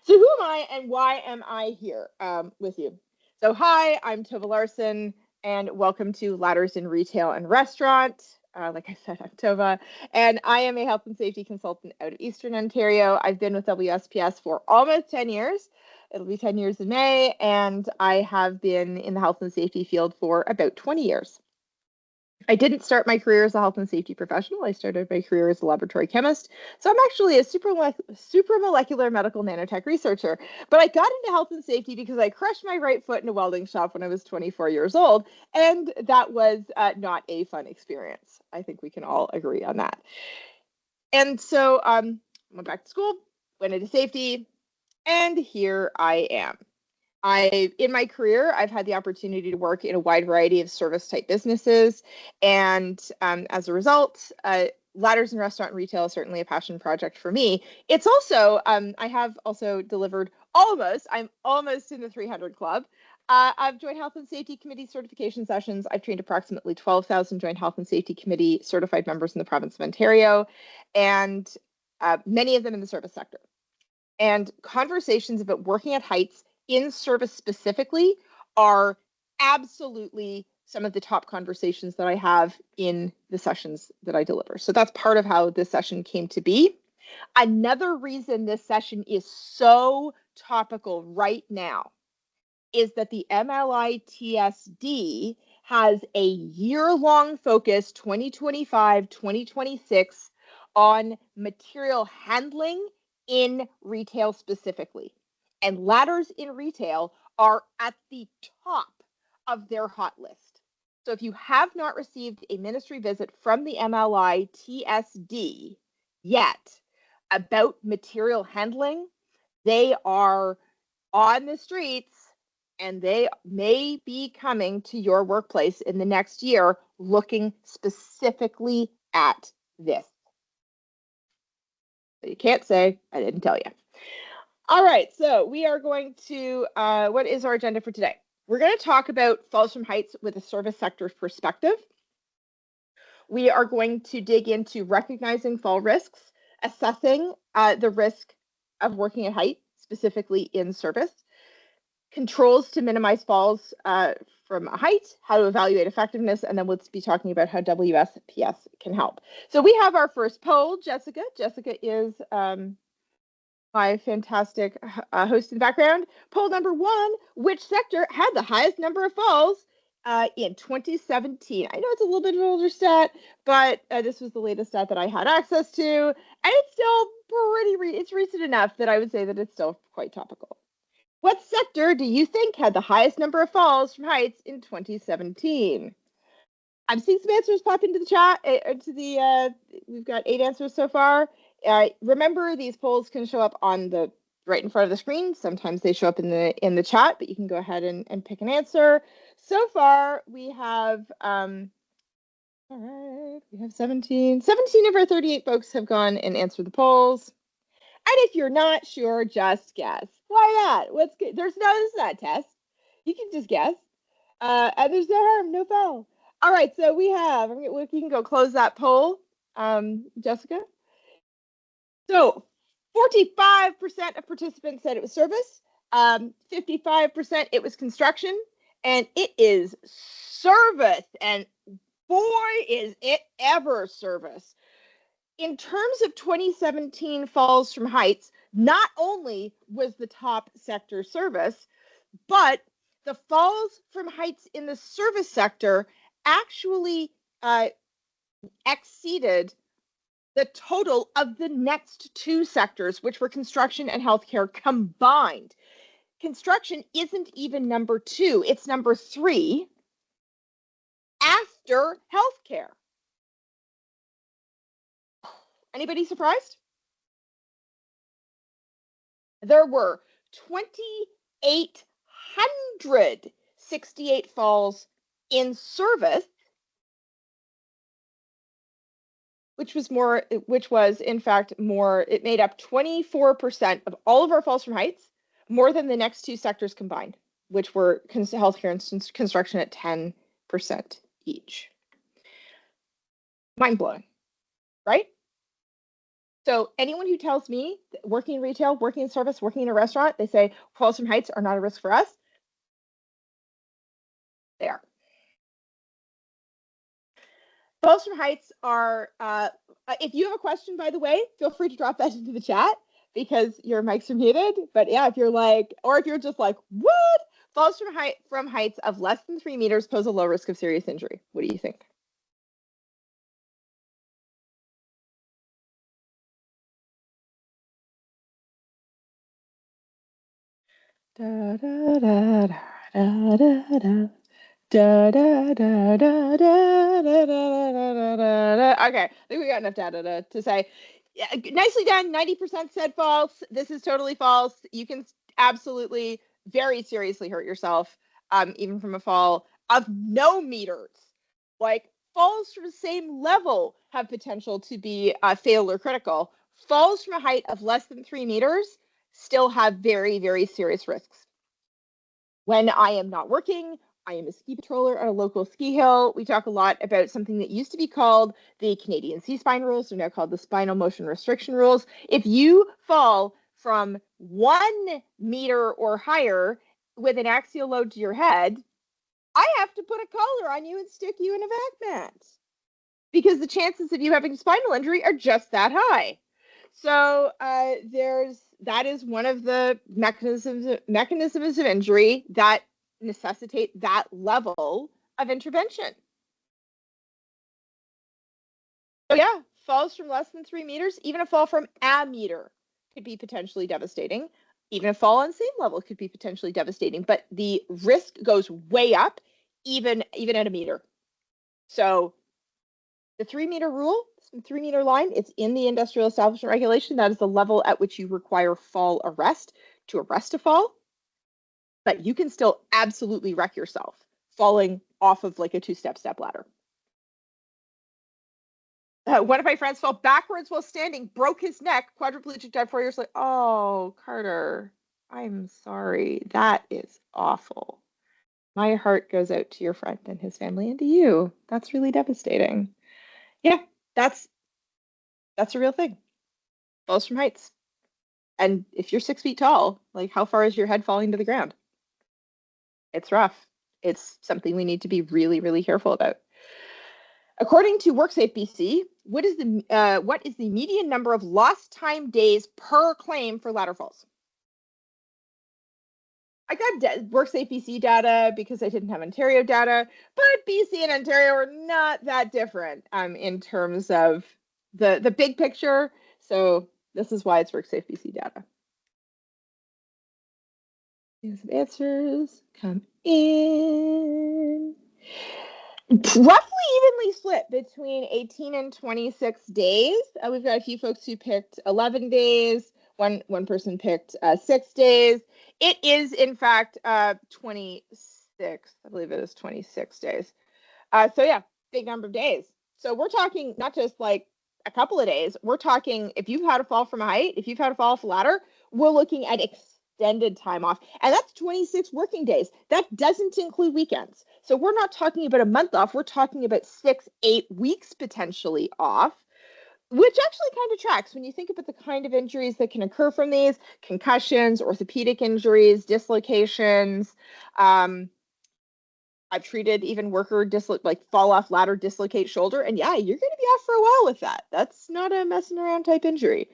So who am I and why am I here with you? So hi, I'm Tova Larson and welcome to Ladders in Retail and Restaurant. Like I said, I'm Tova and I am a health and safety consultant out of Eastern Ontario. I've been with WSPS for almost 10 years. It'll be 10 years in May, and I have been in the health and safety field for about 20 years. I didn't start my career as a health and safety professional. I started my career as a laboratory chemist. So I'm actually a supramolecular medical nanotech researcher. But I got into health and safety because I crushed my right foot in a welding shop when I was 24 years old. And that was not a fun experience. I think we can all agree on that. And so I went back to school, went into safety, and here I am. In my career, I've had the opportunity to work in a wide variety of service type businesses. And as a result, Ladders in Restaurant and Retail is certainly a passion project for me. It's also, I have also delivered I'm almost in the 300 club. I've joined Health and Safety Committee certification sessions. I've trained approximately 12,000 Joint Health and Safety Committee certified members in the province of Ontario, and many of them in the service sector. And conversations about working at heights in service specifically are absolutely some of the top conversations that I have in the sessions that I deliver. So that's part of how this session came to be. Another reason this session is so topical right now is that the MLITSD has a year-long focus, 2025-2026, on material handling in retail specifically. And ladders in retail are at the top of their hot list. So if you have not received a ministry visit from the MLITSD yet about material handling, they are on the streets and they may be coming to your workplace in the next year looking specifically at this. So you can't say I didn't tell you. All right, so we are going to, what is our agenda for today? We're going to talk about falls from heights with a service sector perspective. We are going to dig into recognizing fall risks, assessing the risk of working at height, specifically in service, controls to minimize falls from a height, how to evaluate effectiveness, and then we'll be talking about how WSPS can help. So we have our first poll, Jessica. Jessica is my fantastic host in the background. Poll number 1, which sector had the highest number of falls in 2017? I know it's a little bit of an older stat, but this was the latest stat that I had access to, and it's still it's recent enough that I would say that it's still quite topical. What sector do you think had the highest number of falls from heights in 2017? I'm seeing some answers pop into the chat. We've got 8 answers so far. Remember, these polls can show up on the right in front of the screen. Sometimes they show up in the chat, but you can go ahead and pick an answer. So far, we have all right, we have 17 of our 38 folks have gone and answered the polls. And if you're not sure, just guess. Why not? What's good? This is not a test. You can just guess. And there's no harm, no foul. All right, so we can go close that poll, Jessica. So 45% of participants said it was service, 55% it was construction, and it is service. And boy, is it ever service. In terms of 2017 falls from heights, not only was the top sector service, but the falls from heights in the service sector actually exceeded the total of the next 2 sectors, which were construction and healthcare combined. Construction isn't even number 2, it's number 3 after healthcare. Anybody surprised? There were 2,868 falls in service, which was in fact more, it made up 24% of all of our falls from heights, more than the next 2 sectors combined, which were healthcare and construction at 10% each. Mind blowing, right? So anyone who tells me working in retail, working in service, working in a restaurant, they say falls from heights are not a risk for us. They are. Falls from heights are, if you have a question, by the way, feel free to drop that into the chat because your mics are muted. But yeah, if you're like, or if you're just like, what? Falls from heights of less than 3 meters pose a low risk of serious injury. What do you think? Da, da, da, da, da, da. Da, da, da, da, da, da, da, da, da, da. Okay, I think we got enough data to say. Yeah, nicely done. 90% said false. This is totally false. You can absolutely very seriously hurt yourself, even from a fall of no meters. Like falls from the same level have potential to be fatal or critical. Falls from a height of less than 3 meters still have very, very serious risks. When I am not working, I am a ski patroller at a local ski hill. We talk a lot about something that used to be called the Canadian C-spine rules. They're now called the spinal motion restriction rules. If you fall from 1 meter or higher with an axial load to your head, I have to put a collar on you and stick you in a vac mat because the chances of you having a spinal injury are just that high. So that is one of the mechanisms of injury that necessitate that level of intervention. So yeah, falls from less than 3 meters, even a fall from a meter could be potentially devastating. Even a fall on same level could be potentially devastating, but the risk goes way up even at a meter. So the 3 meter rule, 3 meter line, it's in the industrial establishment regulation. That is the level at which you require fall arrest to arrest a fall. But you can still absolutely wreck yourself falling off of like a 2-step ladder. One of my friends fell backwards while standing, broke his neck, quadriplegic, died 4 years later. Oh, Carter, I'm sorry. That is awful. My heart goes out to your friend and his family and to you. That's really devastating. Yeah, that's a real thing. Falls from heights. And if you're 6 feet tall, like how far is your head falling to the ground? It's rough. It's something we need to be really, really careful about. According to WorkSafe BC, what is the median number of lost time days per claim for ladder falls? I got WorkSafe BC data because I didn't have Ontario data, but BC and Ontario are not that different in terms of the big picture. So this is why it's WorkSafe BC data. Some answers come in. Roughly evenly split between 18 and 26 days. We've got a few folks who picked 11 days. One person picked 6 days. It is, in fact, 26. I believe it is 26 days. So yeah, big number of days. So we're talking not just like a couple of days. We're talking if you've had a fall from a height, if you've had a fall off a ladder, we're looking at extended time off. And that's 26 working days. That doesn't include weekends. So we're not talking about a month off. We're talking about 6-8 weeks potentially off, which actually kind of tracks when you think about the kind of injuries that can occur from these: concussions, orthopedic injuries, dislocations. I've treated even worker fall off ladder, dislocate shoulder, and yeah, you're going to be off for a while with that. That's not a messing around type injury.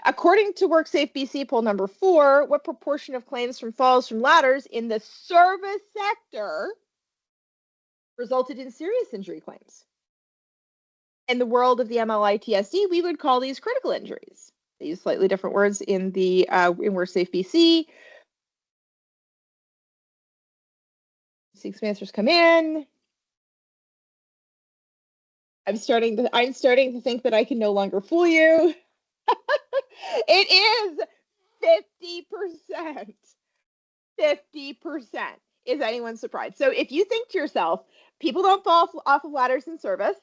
According to WorkSafe BC poll number 4, what proportion of claims from falls from ladders in the service sector resulted in serious injury claims? In the world of the MLITSD, we would call these critical injuries. They use slightly different words in the in WorkSafe BC. 6 answers come in. I'm starting to think that I can no longer fool you. It is 50%. 50%. Is anyone surprised? So if you think to yourself, people don't fall off of ladders in service,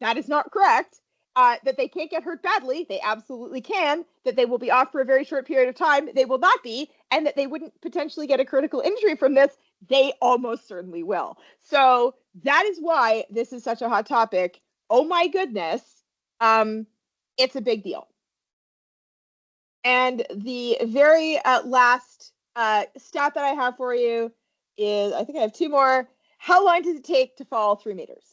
that is not correct. That they can't get hurt badly, they absolutely can. That they will be off for a very short period of time, they will not be. And that they wouldn't potentially get a critical injury from this, they almost certainly will. So that is why this is such a hot topic. Oh my goodness, it's a big deal. And the very last stat that I have for you is, I think I have two more. How long does it take to fall 3 meters?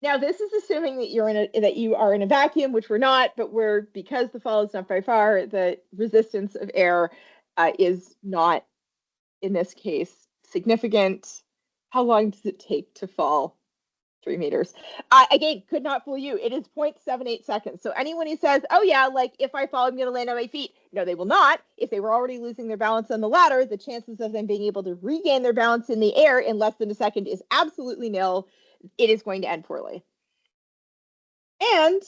Now, this is assuming that you are in a vacuum, which we're not, but because the fall is not very far, the resistance of air is not, in this case, significant. How long does it take to fall 3 meters? Again, could not fool you. It is 0.78 seconds. So anyone who says, oh yeah, like if I fall, I'm going to land on my feet. No, they will not. If they were already losing their balance on the ladder, the chances of them being able to regain their balance in the air in less than a second is absolutely nil. It is going to end poorly. And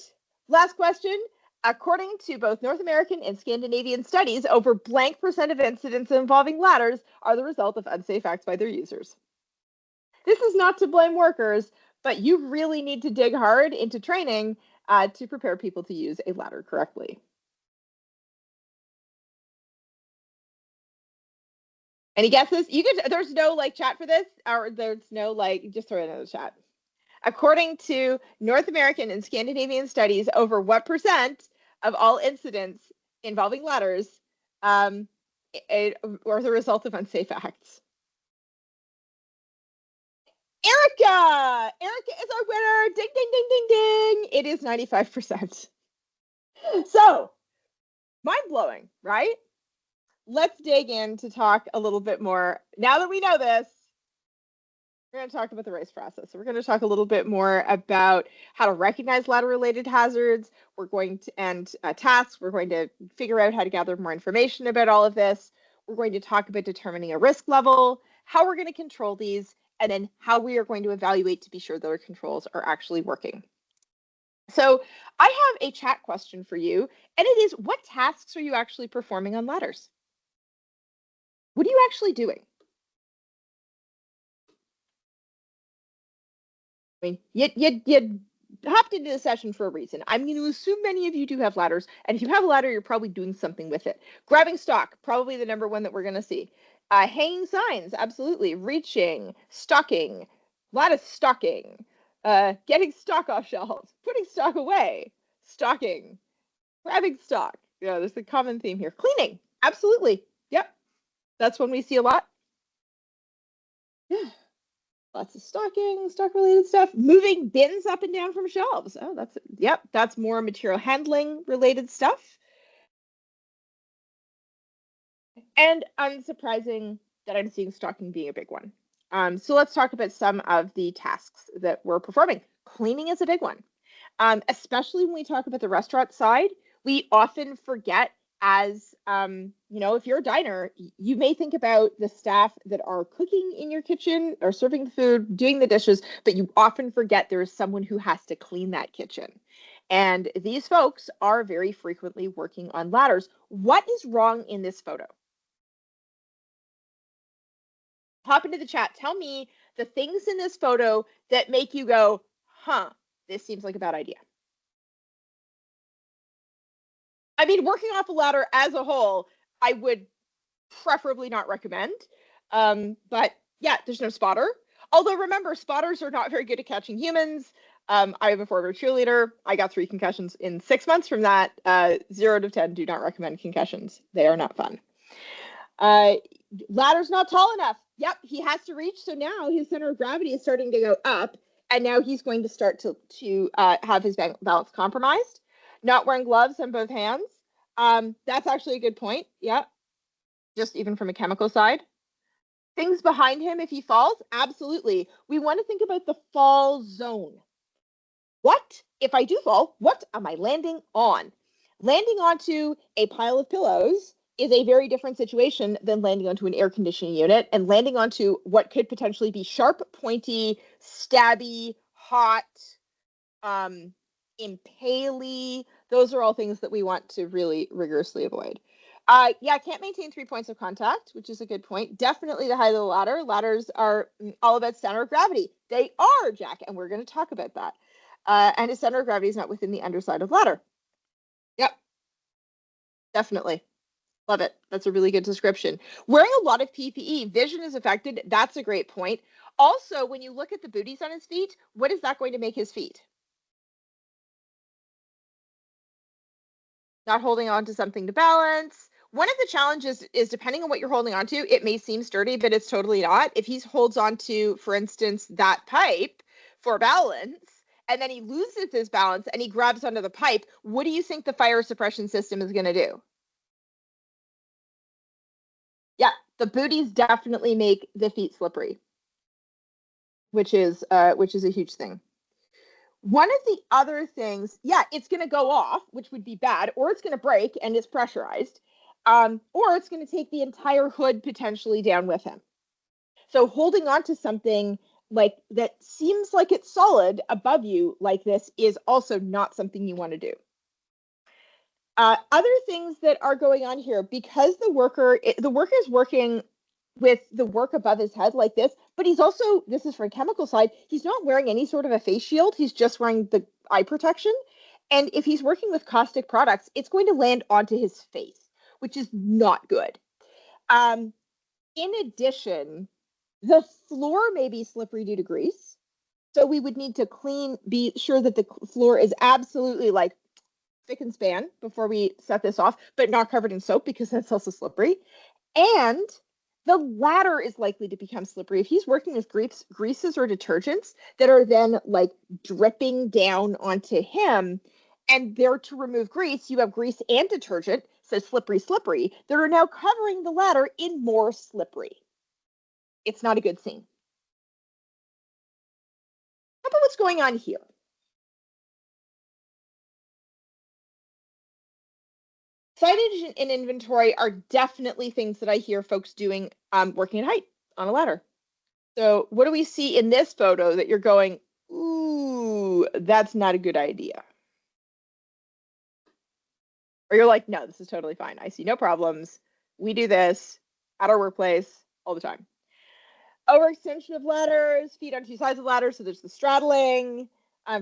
last question, according to both North American and Scandinavian studies, over blank percent of incidents involving ladders are the result of unsafe acts by their users. This is not to blame workers, but you really need to dig hard into training to prepare people to use a ladder correctly. Any guesses? There's no like chat for this, or there's no like, just throw it in the chat. According to North American and Scandinavian studies, over what percent of all incidents involving ladders were the result of unsafe acts? Erica! Erica is our winner! Ding, ding, ding, ding, ding! It is 95%. So, mind-blowing, right? Let's dig in to talk a little bit more. Now that we know this, we're going to talk about the race process. So we're going to talk a little bit more about how to recognize ladder-related hazards. We're going to end tasks. We're going to figure out how to gather more information about all of this. We're going to talk about determining a risk level, how we're going to control these, and then how we are going to evaluate to be sure that our controls are actually working. So I have a chat question for you, and it is, what tasks are you actually performing on ladders? What are you actually doing? I mean, you hopped into the session for a reason. I'm going to assume many of you do have ladders, and if you have a ladder, you're probably doing something with it. Grabbing stock, probably the number one that we're going to see. Hanging signs, absolutely. Reaching, stocking, a lot of stocking. Getting stock off shelves, putting stock away, stocking, grabbing stock. Yeah, there's a common theme here. Cleaning, absolutely. Yep, that's one we see a lot. Yeah. Lots of stocking, stock related stuff. Moving bins up and down from shelves. Oh, that's more material handling related stuff. And unsurprising that I'm seeing stocking being a big one. So let's talk about some of the tasks that we're performing. Cleaning is a big one. Especially when we talk about the restaurant side, we often forget, as if you're a diner, you may think about the staff that are cooking in your kitchen or serving the food, doing the dishes, but you often forget there is someone who has to clean that kitchen. And these folks are very frequently working on ladders. What is wrong in this photo? Hop into the chat. Tell me the things in this photo that make you go, huh, this seems like a bad idea. I mean, working off a ladder as a whole, I would preferably not recommend. But yeah, there's no spotter. Although remember, spotters are not very good at catching humans. I am a former cheerleader. I got 3 concussions in 6 months from that. 0 to 10 do not recommend concussions. They are not fun. Ladder's not tall enough. Yep, he has to reach. So now his center of gravity is starting to go up. And now he's going to start to have his balance compromised. Not wearing gloves on both hands. That's actually a good point. Yep. Just even from a chemical side. Things behind him if he falls? Absolutely. We want to think about the fall zone. What, if I do fall, what am I landing on? Landing onto a pile of pillows is a very different situation than landing onto an air conditioning unit, and landing onto what could potentially be sharp, pointy, stabby, hot, impaley. Those are all things that we want to really rigorously avoid. Yeah, can't maintain 3 points of contact, which is a good point. Definitely the height of the ladder. Ladders are all about center of gravity. They are, Jack, and we're going to talk about that. And his center of gravity is not within the underside of ladder. Yep, definitely. Love it. That's a really good description. Wearing a lot of PPE, vision is affected. That's a great point. Also, when you look at the booties on his feet, what is that going to make his feet? not holding on to something to balance. One of the challenges is depending on what you're holding on to, it may seem sturdy, but it's totally not. If he holds on to, for instance, that pipe for balance, and then he loses his balance and he grabs onto the pipe, what do you think the fire suppression system is going to do? Yeah, the booties definitely make the feet slippery, which is a huge thing. One of the other things, yeah, it's going to go off, which would be bad, or it's going to break and it's pressurized, or it's going to take the entire hood potentially down with him. So holding on to something like that seems like it's solid above you like this is also not something you want to do. Other things that are going on here, because the worker is working with the work above his head like this, but he's also, this is for a chemical side, he's not wearing any sort of a face shield. He's just wearing the eye protection. And if he's working with caustic products, it's going to land onto his face, which is not good. In addition, the floor may be slippery due to grease. So we would need to be sure that the floor is absolutely like spick and span before we set this off, but not covered in soap because that's also slippery. And the ladder is likely to become slippery. If he's working with greases or detergents that are then like dripping down onto him, and there to remove grease, you have grease and detergent, so slippery, slippery, that are now covering the ladder in more slippery. It's not a good scene. How about what's going on here? Signage and inventory are definitely things that I hear folks doing working at height on a ladder. So what do we see in this photo that you're going, ooh, that's not a good idea? Or you're like, no, this is totally fine. I see no problems. We do this at our workplace all the time. Overextension of ladders, feet on two sides of ladders, so there's the straddling.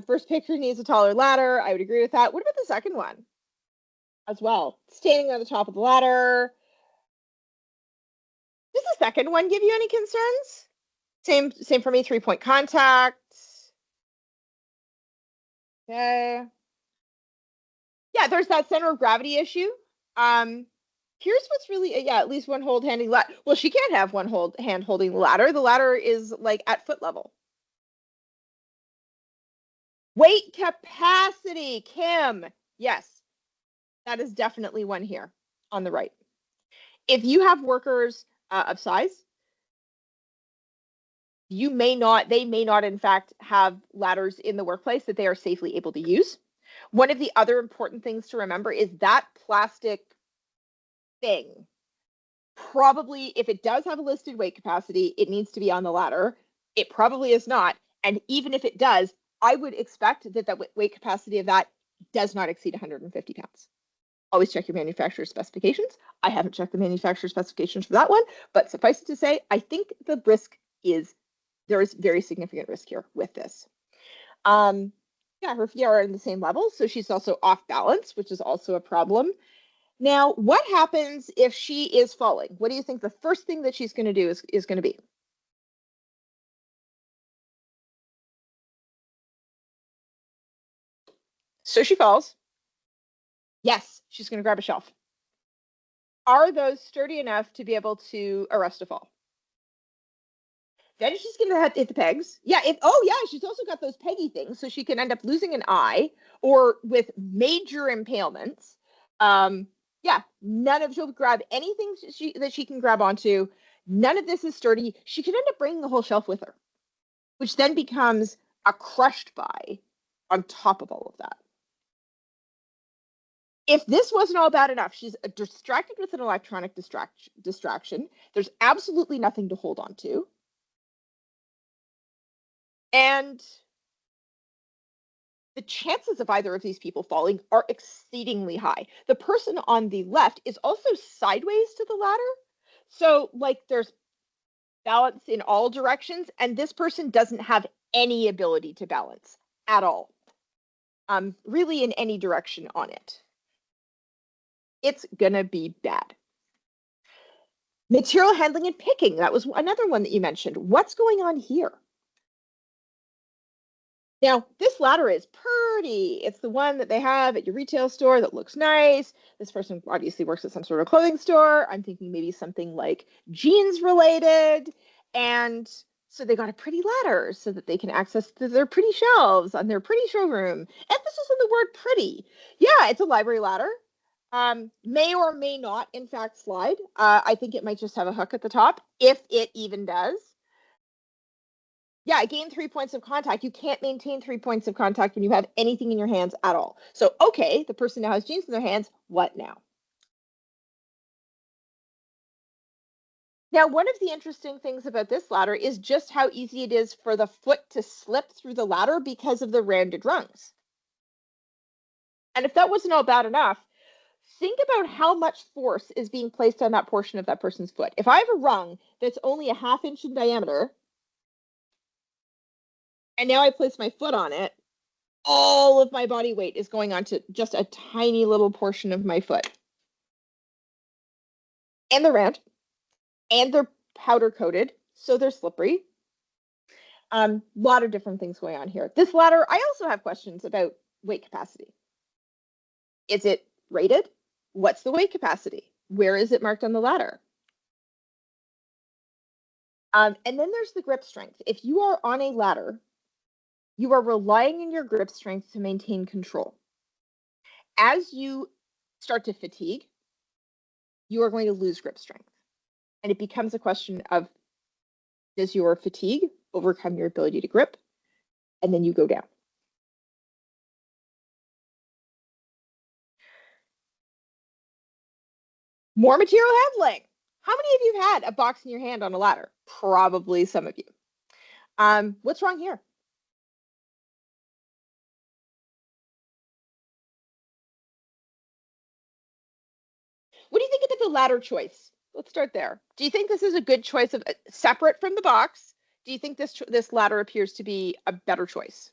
First picture needs a taller ladder. I would agree with that. What about the second one? As well, standing on the top of the ladder. Does the second one give you any concerns? Same for me, 3-point contact. Okay. Yeah, there's that center of gravity issue. Here's what's really, yeah, at least one hold handing ladder. Well, she can't have one hand holding the ladder. The ladder is like at foot level. Weight capacity, Kim. Yes, that is definitely one here on the right. If you have workers of size, they may not in fact have ladders in the workplace that they are safely able to use. One of the other important things to remember is that plastic thing, probably if it does have a listed weight capacity, it needs to be on the ladder. It probably is not. And even if it does, I would expect that the weight capacity of that does not exceed 150 pounds. Always check your manufacturer's specifications. I haven't checked the manufacturer's specifications for that one, but suffice it to say, I think the risk is, there is very significant risk here with this. Yeah, her feet are in the same level, so she's also off balance, which is also a problem. Now, what happens if she is falling? What do you think the first thing that she's going to do is going to be? So she falls. Yes, she's going to grab a shelf. Are those sturdy enough to be able to arrest a fall? Then she's going to hit the pegs. Yeah. She's also got those peggy things, so she can end up losing an eye or with major impalements. Yeah, she'll grab anything that she can grab onto. None of this is sturdy. She could end up bringing the whole shelf with her, which then becomes a crushed by on top of all of that. If this wasn't all bad enough, she's distracted with an electronic distraction. There's absolutely nothing to hold on to. And the chances of either of these people falling are exceedingly high. The person on the left is also sideways to the ladder. So like there's balance in all directions, and this person doesn't have any ability to balance at all. Really in any direction on it. It's gonna be bad. Material handling and picking, that was another one that you mentioned. What's going on here? Now, this ladder is pretty. It's the one that they have at your retail store that looks nice. This person obviously works at some sort of clothing store. I'm thinking maybe something like jeans related. And so they got a pretty ladder so that they can access their pretty shelves on their pretty showroom. Emphasis on the word pretty. Yeah, it's a library ladder. May or may not, in fact, slide. I think it might just have a hook at the top, if it even does. Yeah, gain 3 points of contact. You can't maintain 3 points of contact when you have anything in your hands at all. So, okay, the person now has jeans in their hands. What now? Now, one of the interesting things about this ladder is just how easy it is for the foot to slip through the ladder because of the rounded rungs. And if that wasn't all bad enough, think about how much force is being placed on that portion of that person's foot. If I have a rung that's only a ½ inch in diameter, and now I place my foot on it, all of my body weight is going onto just a tiny little portion of my foot. And they're round, and they're powder coated, so they're slippery. Lot of different things going on here. This ladder, I also have questions about weight capacity. Is it rated? What's the weight capacity? Where is it marked on the ladder? And then there's the grip strength. If you are on a ladder, you are relying on your grip strength to maintain control. As you start to fatigue, you are going to lose grip strength. And it becomes a question of, does your fatigue overcome your ability to grip? And then you go down. More material handling. How many of you have had a box in your hand on a ladder? Probably some of you. What's wrong here? What do you think about the ladder choice? Let's start there. Do you think this is a good choice of separate from the box? Do you think this ladder appears to be a better choice?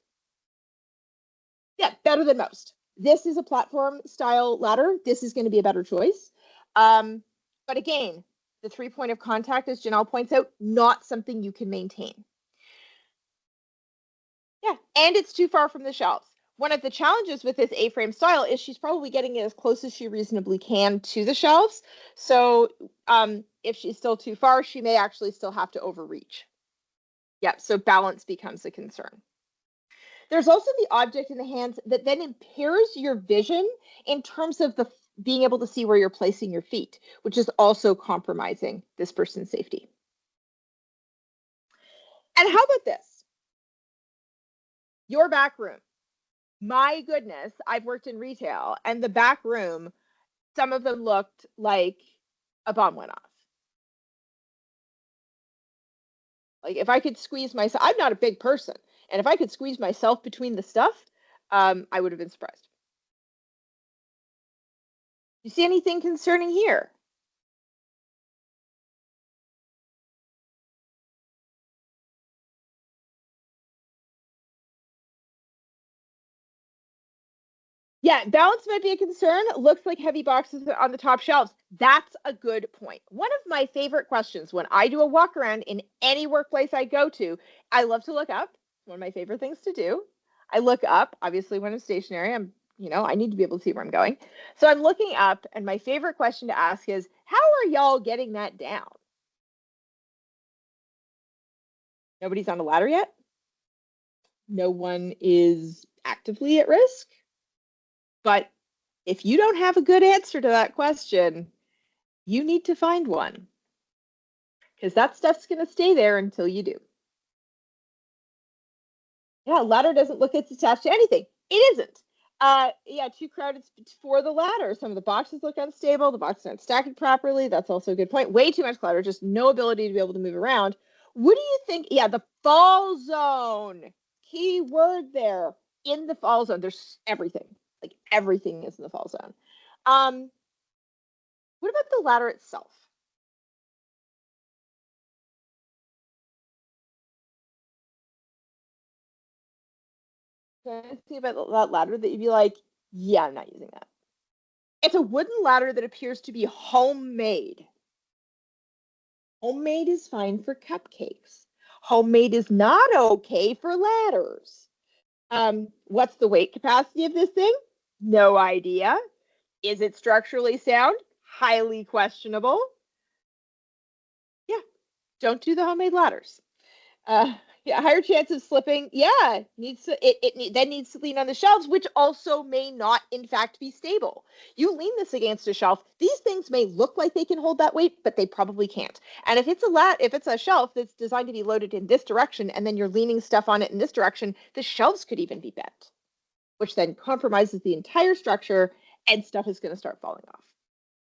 Yeah, better than most. This is a platform style ladder. This is going to be a better choice. But again, the 3 point of contact, as Janelle points out, not something you can maintain. Yeah, and it's too far from the shelves. One of the challenges with this A-frame style is she's probably getting it as close as she reasonably can to the shelves. So if she's still too far, she may actually still have to overreach. Yeah, so balance becomes a concern. There's also the object in the hands that then impairs your vision in terms of being able to see where you're placing your feet, which is also compromising this person's safety. And how about this? Your back room. My goodness, I've worked in retail, and the back room, some of them looked like a bomb went off. Like if I could squeeze myself, I'm not a big person, and if I could squeeze myself between the stuff, I would have been surprised. You see anything concerning here? Yeah, balance might be a concern. Looks like heavy boxes are on the top shelves. That's a good point. One of my favorite questions when I do a walk around in any workplace I go to, I love to look up. One of my favorite things to do. I look up, obviously when I'm stationary, I need to be able to see where I'm going. So I'm looking up, and my favorite question to ask is, how are y'all getting that down? Nobody's on a ladder yet? No one is actively at risk? But if you don't have a good answer to that question, you need to find one, because that stuff's going to stay there until you do. Yeah, ladder doesn't look it's attached to anything. It isn't. Yeah, too crowded for the ladder. Some of the boxes look unstable. The boxes aren't stacked properly. That's also a good point. Way too much clutter, just no ability to be able to move around. What do you think? Yeah, the fall zone. Key word there. In the fall zone, there's everything. Like everything is in the fall zone. What about the ladder itself? Fancy about that ladder that you'd be like, yeah, I'm not using that. It's a wooden ladder that appears to be homemade. Homemade is fine for cupcakes. Homemade is not okay for ladders. What's the weight capacity of this thing? No idea. Is it structurally sound? Highly questionable. Yeah, don't do the homemade ladders. Yeah, higher chance of slipping. Yeah, then needs to lean on the shelves, which also may not, in fact, be stable. You lean this against a shelf. These things may look like they can hold that weight, but they probably can't. And if it's a shelf that's designed to be loaded in this direction, and then you're leaning stuff on it in this direction, the shelves could even be bent, which then compromises the entire structure, and stuff is going to start falling off.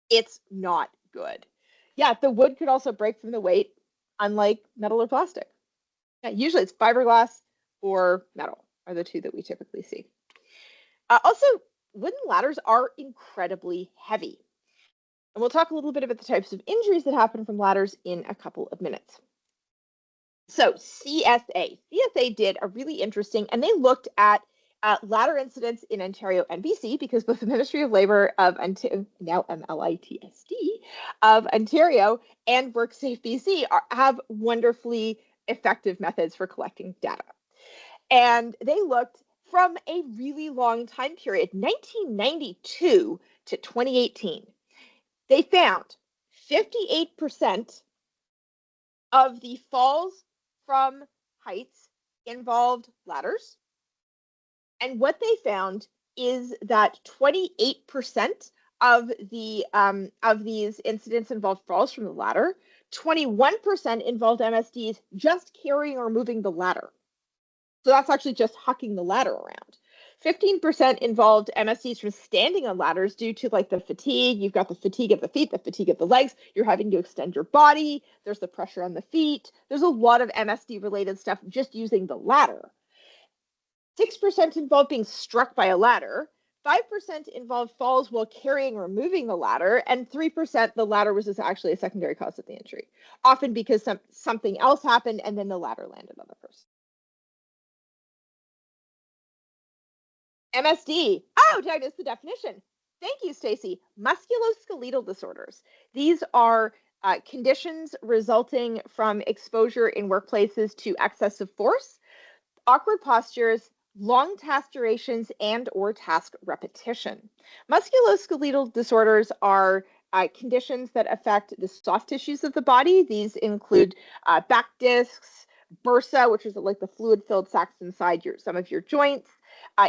It's not good. Yeah, the wood could also break from the weight, unlike metal or plastic. Yeah, usually it's fiberglass or metal are the two that we typically see. Also, wooden ladders are incredibly heavy. And we'll talk a little bit about the types of injuries that happen from ladders in a couple of minutes. So CSA did a really interesting, and they looked at ladder incidents in Ontario and BC, because both the Ministry of Labour of Ontario, now MLITSD, of Ontario and WorkSafe BC have wonderfully effective methods for collecting data. And they looked from a really long time period, 1992 to 2018. They found 58% of the falls from heights involved ladders. And what they found is that 28% of these incidents involved falls from the ladder. 21% involved MSDs just carrying or moving the ladder. So that's actually just hucking the ladder around. 15% involved MSDs from standing on ladders due to like the fatigue. You've got the fatigue of the feet, the fatigue of the legs. You're having to extend your body. There's the pressure on the feet. There's a lot of MSD related stuff just using the ladder. 6% involved being struck by a ladder. 5% involved falls while carrying or moving the ladder, and 3% the ladder was actually a secondary cause of the injury, often because something else happened and then the ladder landed on the person. MSD. Oh, did I miss the definition? Thank you, Stacy. Musculoskeletal disorders. These are conditions resulting from exposure in workplaces to excessive force, awkward postures, long task durations, and or task repetition. Musculoskeletal disorders are conditions that affect the soft tissues of the body. These include back discs, bursa, which is like the fluid-filled sacs inside some of your joints.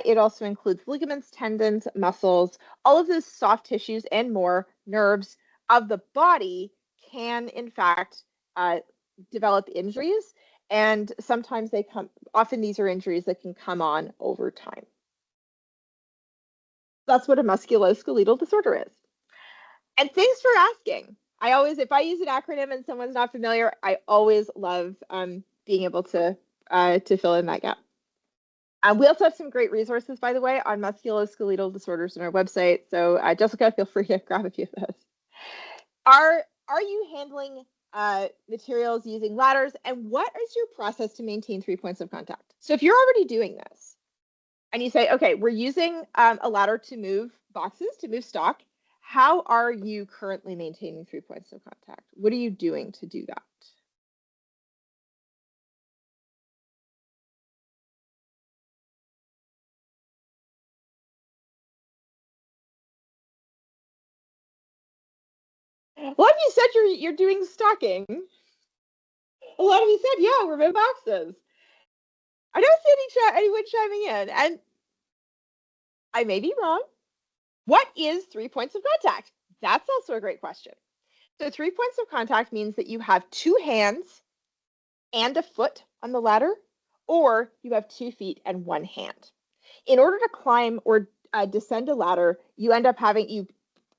It also includes ligaments, tendons, muscles. All of those soft tissues and more, nerves of the body can, in fact, develop injuries. And sometimes often these are injuries that can come on over time. That's what a musculoskeletal disorder is. And thanks for asking. If I use an acronym and someone's not familiar, I always love being able to fill in that gap. We also have some great resources, by the way, on musculoskeletal disorders on our website. So Jessica, feel free to grab a few of those. Are you handling materials using ladders, and what is your process to maintain 3 points of contact? So if you're already doing this and you say, okay, we're using a ladder to move boxes, to move stock, how are you currently maintaining 3 points of contact? What are you doing to do that? A lot of you said you're doing stocking. A lot of you said, yeah, remove boxes. I don't see anyone chiming in, and I may be wrong. What is 3 points of contact? That's also a great question. So 3 points of contact means that you have 2 hands and a foot on the ladder, or you have 2 feet and 1 hand. In order to climb or descend a ladder, you end up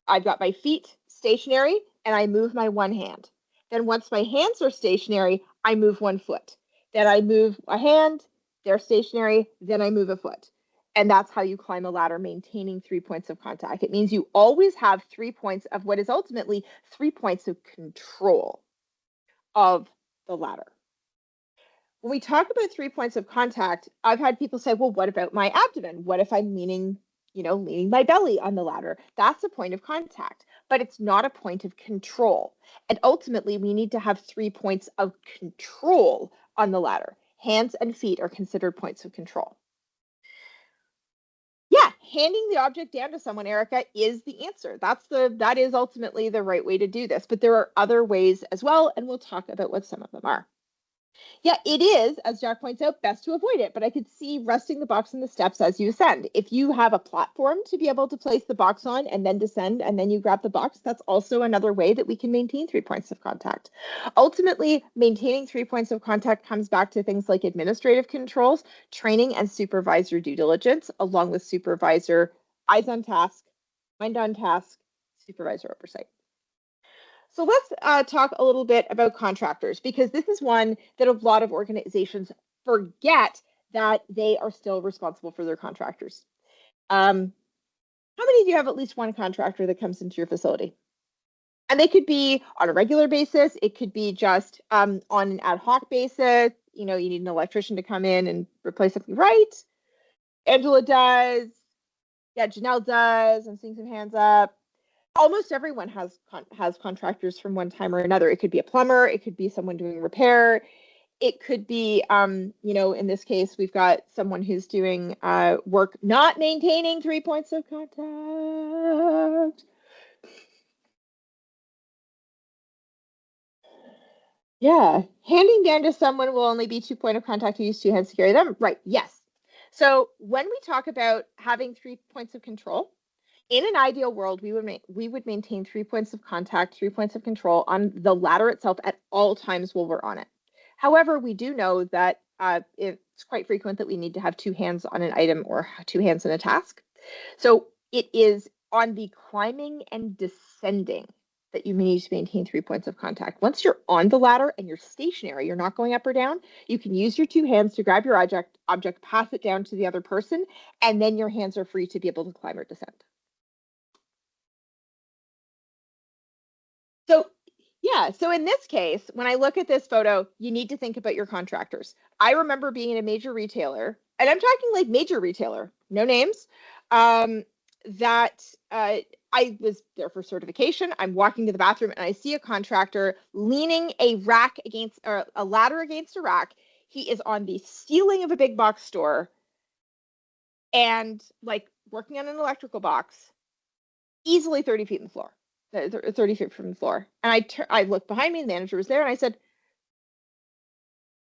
I've got my feet stationary and I move my 1 hand. Then once my hands are stationary, I move 1 foot. Then I move a hand, they're stationary, then I move a foot. And that's how you climb a ladder, maintaining 3 points of contact. It means you always have 3 points of what is ultimately 3 points of control of the ladder. When we talk about 3 points of contact, I've had people say, well, what about my abdomen? What if I'm leaning my belly on the ladder? That's a point of contact, but it's not a point of control. And ultimately, we need to have 3 points of control on the ladder. Hands and feet are considered points of control. handing the object down to someone, Erica, is the answer. That is ultimately the right way to do this. But there are other ways as well, and we'll talk about what some of them are. Yeah, it is, as Jack points out, best to avoid it, but I could see resting the box on the steps as you ascend. If you have a platform to be able to place the box on and then descend and then you grab the box, that's also another way that we can maintain 3 points of contact. Ultimately, maintaining 3 points of contact comes back to things like administrative controls, training, and supervisor due diligence, along with supervisor eyes on task, mind on task, supervisor oversight. So let's talk a little bit about contractors, because this is one that a lot of organizations forget that they are still responsible for their contractors. How many of you have at least one contractor that comes into your facility? And they could be on a regular basis. It could be just on an ad hoc basis. You know, you need an electrician to come in and replace something, right? Angela does. Yeah, Janelle does. I'm seeing some hands up. Almost everyone has contractors from one time or another. It could be a plumber, it could be someone doing repair, it could be, you know, in this case, we've got someone who's doing work not maintaining 3 points of contact. Yeah, handing down to someone will only be 2 point of contact who use 2 hands to carry them. Right, yes. So when we talk about having 3 points of control, in an ideal world, we would maintain 3 points of contact, 3 points of control on the ladder itself at all times while we're on it. However, we do know that it's quite frequent that we need to have 2 hands on an item or 2 hands on a task. So it is on the climbing and descending that you need to maintain 3 points of contact. Once you're on the ladder and you're stationary, you're not going up or down, you can use your 2 hands to grab your object, pass it down to the other person, and then your hands are free to be able to climb or descend. So yeah, so in this case, when I look at this photo, you need to think about your contractors. I remember being in a major retailer, and I'm talking like major retailer, no names, that I was there for certification. I'm walking to the bathroom and I see a contractor leaning a rack against, or a ladder against a rack. He is on the ceiling of a big box store and like working on an electrical box, easily 30 feet in the floor. 30 feet from the floor. And I looked behind me, the manager was there, and I said, "Can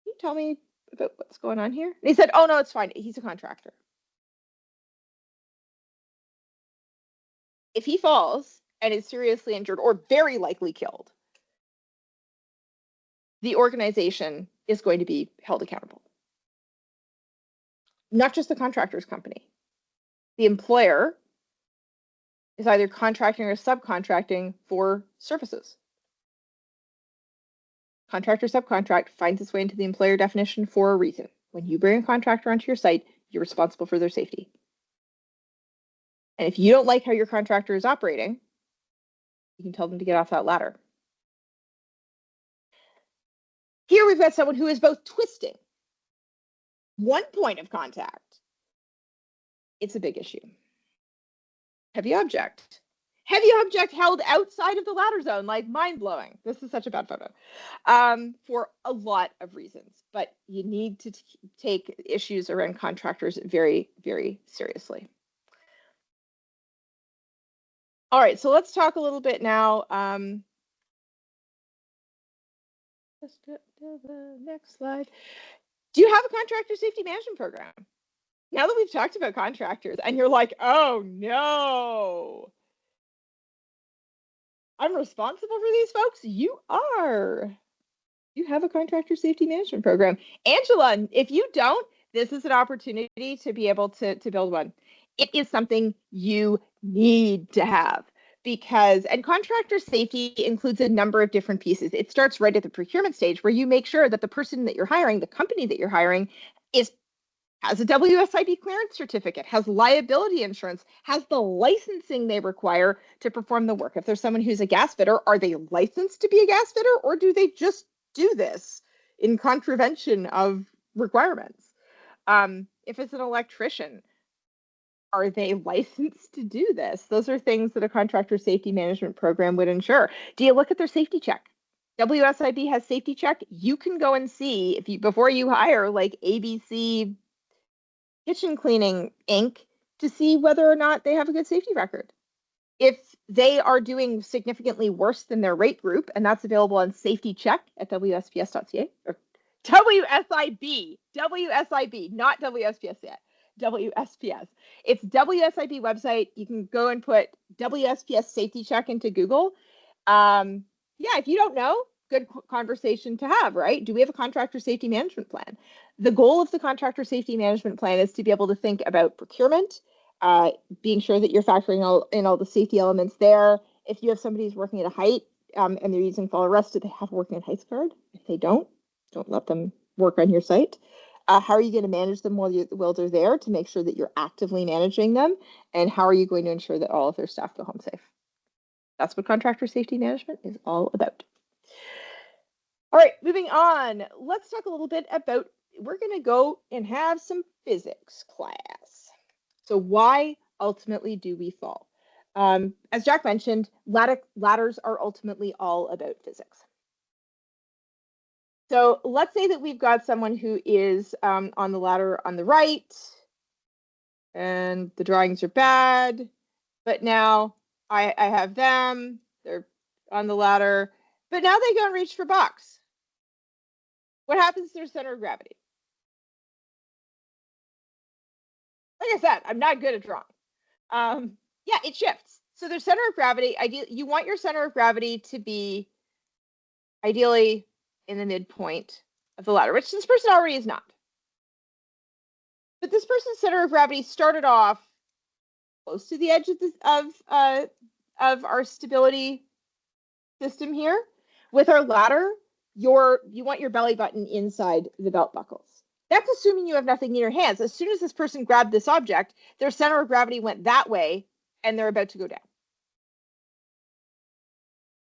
you tell me about what's going on here?" And he said, "Oh, no, it's fine. He's a contractor. If he falls and is seriously injured or very likely killed, the organization is going to be held accountable. Not just the contractor's company. The employer is either contracting or subcontracting for services. Contractor subcontract finds its way into the employer definition for a reason. When you bring a contractor onto your site, you're responsible for their safety. And if you don't like how your contractor is operating, you can tell them to get off that ladder. Here we've got someone who is both twisting 1 point of contact. It's a big issue. Heavy object. Heavy object held outside of the ladder zone, like mind-blowing. This is such a bad photo for a lot of reasons, but you need to take issues around contractors very, very seriously. All right, so let's talk a little bit now. Let's go to the next slide. Do you have a contractor safety management program? Now that we've talked about contractors and you're like, oh no, I'm responsible for these folks. You are. You have a contractor safety management program. Angela, if you don't, this is an opportunity to be able to build one. It is something you need to have because, and contractor safety includes a number of different pieces. It starts right at the procurement stage where you make sure that the person that you're hiring, the company that you're hiring, has a WSIB clearance certificate, has liability insurance, has the licensing they require to perform the work. If there's someone who's a gas fitter, are they licensed to be a gas fitter, or do they just do this in contravention of requirements? If it's an electrician, are they licensed to do this? Those are things that a contractor safety management program would ensure. Do you look at their safety check? WSIB has safety check. You can go and see if you, before you hire like ABC Kitchen Cleaning Inc., to see whether or not they have a good safety record. If they are doing significantly worse than their rate group, and that's available on Safety Check at WSPS.ca, or WSIB, not WSPS yet, WSPS. It's WSIB website. You can go and put WSPS Safety Check into Google. Yeah, if you don't know, good conversation to have, right? Do we have a contractor safety management plan? The goal of the contractor safety management plan is to be able to think about procurement, being sure that you're factoring in all the safety elements there. If you have somebody who's working at a height and they're using fall arrest, do they have a working at heights card? If they don't let them work on your site. How are you going to manage them while they're there to make sure that you're actively managing them? And how are you going to ensure that all of their staff go home safe? That's what contractor safety management is all about. All right, moving on. Let's talk a little bit about, we're going to go and have some physics class. So why ultimately do we fall? As Jack mentioned, ladders are ultimately all about physics. So let's say that we've got someone who is on the ladder on the right, and the drawings are bad, but now I have them, they're on the ladder, but now they go and reach for box. What happens to their center of gravity? Like I said, I'm not good at drawing. Yeah, it shifts. So their center of gravity, you want your center of gravity to be ideally in the midpoint of the ladder, which this person already is not. But this person's center of gravity started off close to the edge of our stability system here. With our ladder, you want your belly button inside the belt buckles. That's assuming you have nothing in your hands. As soon as this person grabbed this object, their center of gravity went that way, and they're about to go down.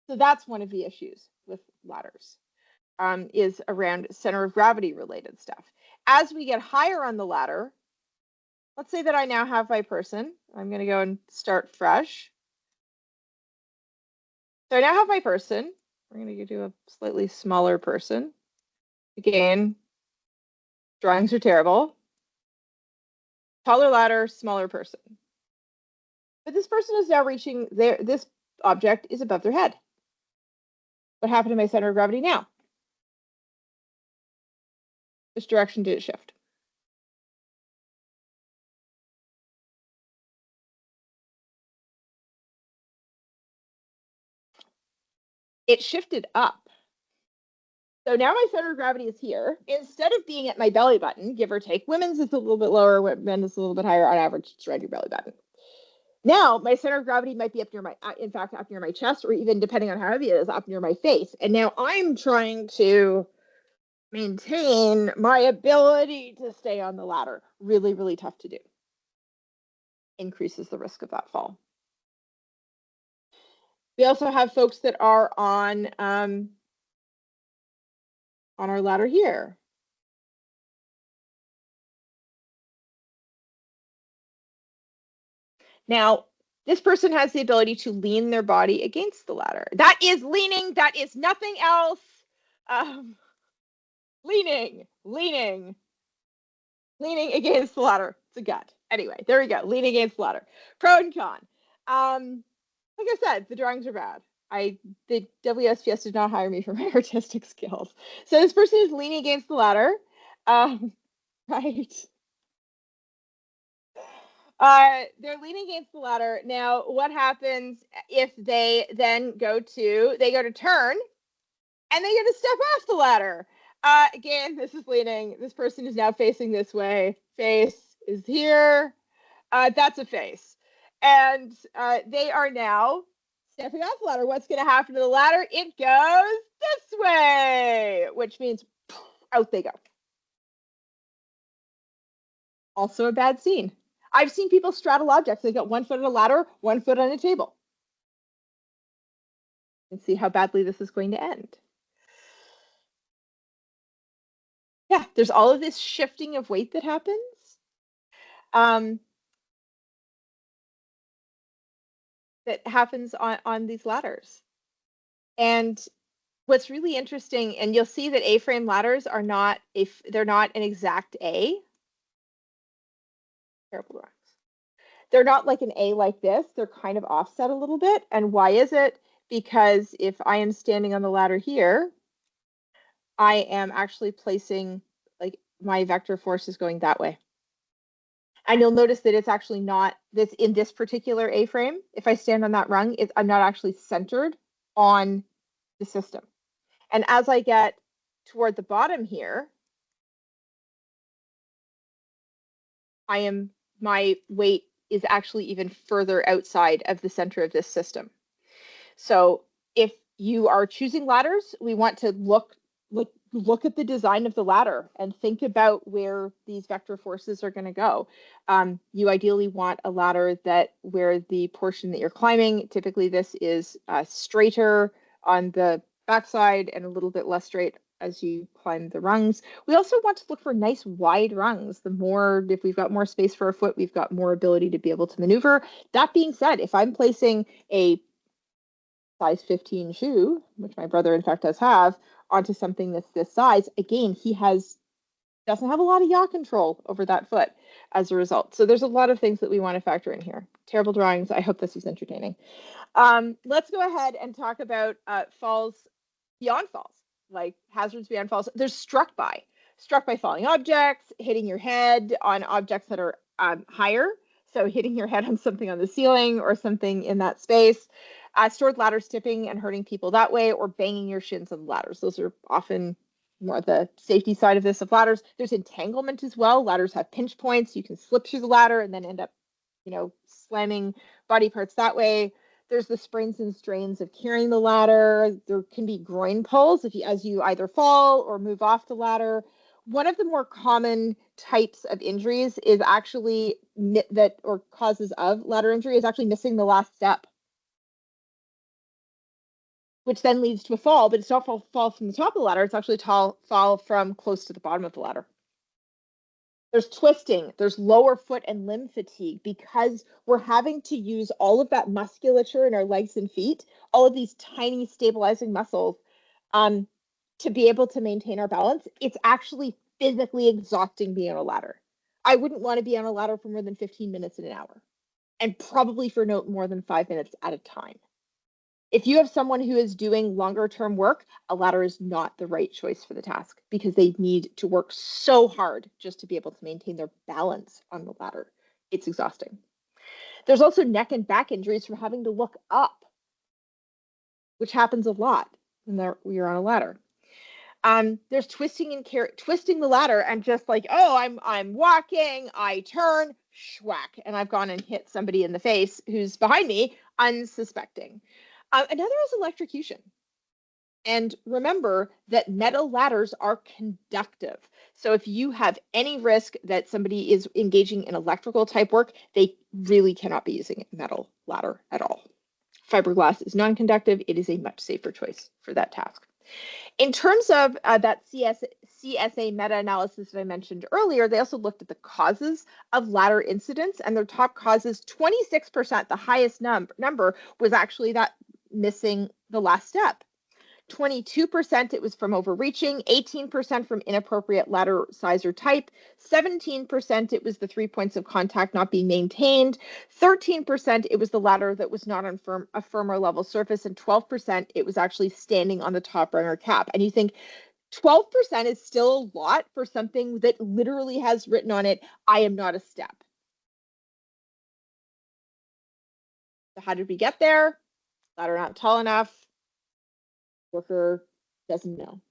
So that's one of the issues with ladders, is around center of gravity related stuff. As we get higher on the ladder, let's say that I now have my person. I'm going to go and start fresh. So I now have my person. We're going to do a slightly smaller person. Again, drawings are terrible. Taller ladder, smaller person. But this person is now reaching this object is above their head. What happened to my center of gravity now? Which direction did it shift? It shifted up. So now my center of gravity is here. Instead of being at my belly button, give or take, women's is a little bit lower, men's is a little bit higher. On average, it's around your belly button. Now my center of gravity might be up near in fact, up near my chest, or even depending on how heavy it is, up near my face. And now I'm trying to maintain my ability to stay on the ladder. Really, really tough to do. Increases the risk of that fall. We also have folks that are on our ladder here. Now, this person has the ability to lean their body against the ladder. That is leaning. That is nothing else. Leaning against the ladder. It's a gut. Anyway, there we go. Leaning against the ladder. Pro and con. Like I said, the drawings are bad. The WSPS did not hire me for my artistic skills. So this person is leaning against the ladder. Right. They're leaning against the ladder. Now, what happens if they then go to turn and they get to step off the ladder? Again, this is leaning. This person is now facing this way. Face is here. That's a face. And they are now stepping off the ladder. What's going to happen to the ladder? It goes this way, which means poof, out they go. Also a bad scene. I've seen people straddle objects. They've got 1 foot on a ladder, 1 foot on a table. And see how badly this is going to end. Yeah, there's all of this shifting of weight that happens. That happens on these ladders. And what's really interesting, and you'll see that A-frame ladders are not they're not an exact A. Terrible drawings. They're not like an A like this. They're kind of offset a little bit. And why is it? Because if I am standing on the ladder here, I am actually placing, like, my vector force is going that way. And you'll notice that it's actually not this in this particular A-frame. If I stand on that rung, I'm not actually centered on the system. And as I get toward the bottom here, my weight is actually even further outside of the center of this system. So if you are choosing ladders, we want to look at the design of the ladder and think about where these vector forces are going to go. You ideally want a ladder that where the portion that you're climbing, typically this is straighter on the backside and a little bit less straight as you climb the rungs. We also want to look for nice wide rungs. If we've got more space for a foot, we've got more ability to be able to maneuver. That being said, if I'm placing a size 15 shoe, which my brother in fact does have, onto something that's this size, again, he doesn't have a lot of yaw control over that foot as a result. So there's a lot of things that we want to factor in here. Terrible drawings. I hope this was entertaining. Let's go ahead and talk about falls beyond falls, like hazards beyond falls. There's struck by falling objects, hitting your head on objects that are higher. So hitting your head on something on the ceiling or something in that space. Stored ladders tipping and hurting people that way, or banging your shins on ladders. Those are often more the safety side of this of ladders. There's entanglement as well. Ladders have pinch points. You can slip through the ladder and then end up, slamming body parts that way. There's the sprains and strains of carrying the ladder. There can be groin pulls as you either fall or move off the ladder. One of the more common types of injuries is actually causes of ladder injury is actually missing the last step, which then leads to a fall, but it's not fall from the top of the ladder. It's actually fall from close to the bottom of the ladder. There's twisting, there's lower foot and limb fatigue because we're having to use all of that musculature in our legs and feet, all of these tiny stabilizing muscles, to be able to maintain our balance. It's actually physically exhausting being on a ladder. I wouldn't want to be on a ladder for more than 15 minutes in an hour, and probably for no more than 5 minutes at a time. If you have someone who is doing longer term work, a ladder is not the right choice for the task because they need to work so hard just to be able to maintain their balance on the ladder. It's exhausting. There's also neck and back injuries from having to look up, which happens a lot when you're on a ladder. There's twisting the ladder and just like, oh, I'm walking, I turn, schwack, and I've gone and hit somebody in the face who's behind me, unsuspecting. Another is electrocution. And remember that metal ladders are conductive. So if you have any risk that somebody is engaging in electrical type work, they really cannot be using a metal ladder at all. Fiberglass is non-conductive. It is a much safer choice for that task. In terms of that CSA meta-analysis that I mentioned earlier, they also looked at the causes of ladder incidents, and their top causes, 26%, the highest number, was actually that missing the last step. 22% it was from overreaching, 18% from inappropriate ladder size or type, 17% it was the 3 points of contact not being maintained, 13% it was the ladder that was not on a firm or level surface, and 12% it was actually standing on the top rung or cap. And you think 12% is still a lot for something that literally has written on it, I am not a step. So how did we get there? Ladder not tall enough. Worker doesn't know.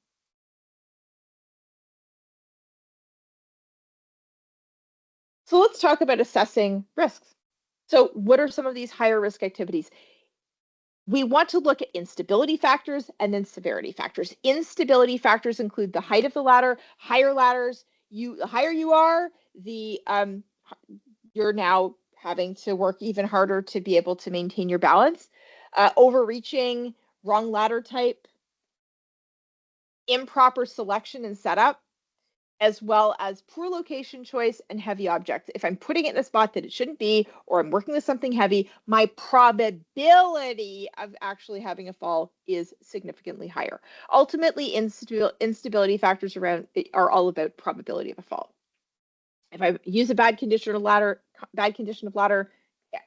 So let's talk about assessing risks. So what are some of these higher risk activities? We want to look at instability factors and then severity factors. Instability factors include the height of the ladder. Higher ladders, the higher you are, you're now having to work even harder to be able to maintain your balance. Overreaching, wrong ladder type, improper selection and setup, as well as poor location choice and heavy objects. If I'm putting it in a spot that it shouldn't be, or I'm working with something heavy, my probability of actually having a fall is significantly higher. Ultimately, instability factors are all about probability of a fall. If I use a bad condition of ladder,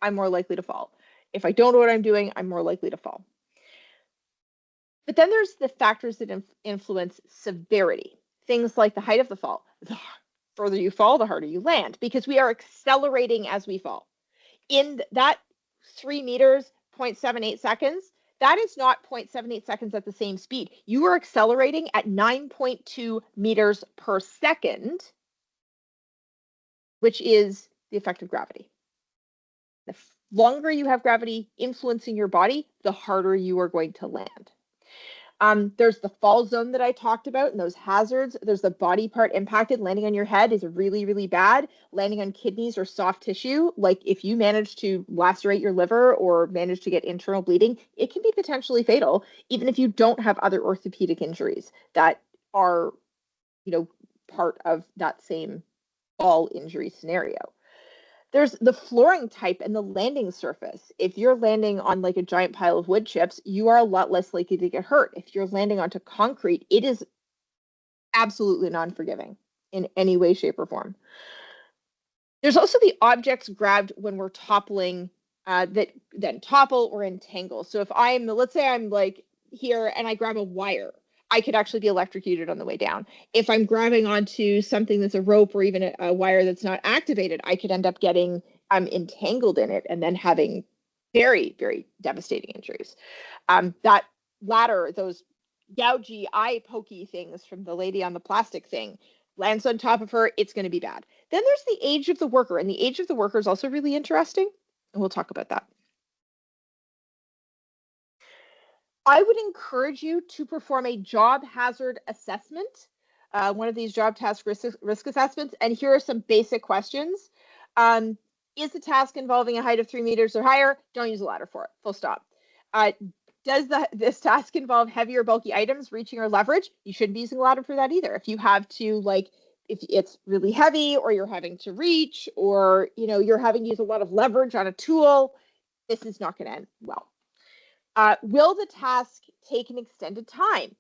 I'm more likely to fall. If I don't know what I'm doing, I'm more likely to fall. But then there's the factors that influence severity. Things like the height of the fall. The further you fall, the harder you land, because we are accelerating as we fall. In that 3 meters, 0.78 seconds, that is not 0.78 seconds at the same speed. You are accelerating at 9.2 meters per second, which is the effect of gravity. The longer you have gravity influencing your body, the harder you are going to land. There's the fall zone that I talked about and those hazards. There's the body part impacted. Landing on your head is really, really bad. Landing on kidneys or soft tissue, like if you manage to lacerate your liver or manage to get internal bleeding, it can be potentially fatal, even if you don't have other orthopedic injuries that are, part of that same fall injury scenario. There's the flooring type and the landing surface. If you're landing on like a giant pile of wood chips, you are a lot less likely to get hurt. If you're landing onto concrete, it is absolutely non-forgiving in any way, shape, or form. There's also the objects grabbed when we're toppling that then topple or entangle. So if let's say I'm like here and I grab a wire, I could actually be electrocuted on the way down. If I'm grabbing onto something that's a rope or even a wire that's not activated, I could end up getting entangled in it and then having very, very devastating injuries. That ladder, those gougy, eye pokey things from the lady on the plastic thing, lands on top of her, it's going to be bad. Then there's the age of the worker, and the age of the worker is also really interesting, and we'll talk about that. I would encourage you to perform a job hazard assessment, one of these job task risk assessments, and here are some basic questions. Is the task involving a height of 3 meters or higher? Don't use a ladder for it, full stop. Does this task involve heavy or bulky items, reaching or leverage? You shouldn't be using a ladder for that either. If you have to, if it's really heavy or you're having to reach or, you're having to use a lot of leverage on a tool, this is not going to end well. Will the task take an extended time?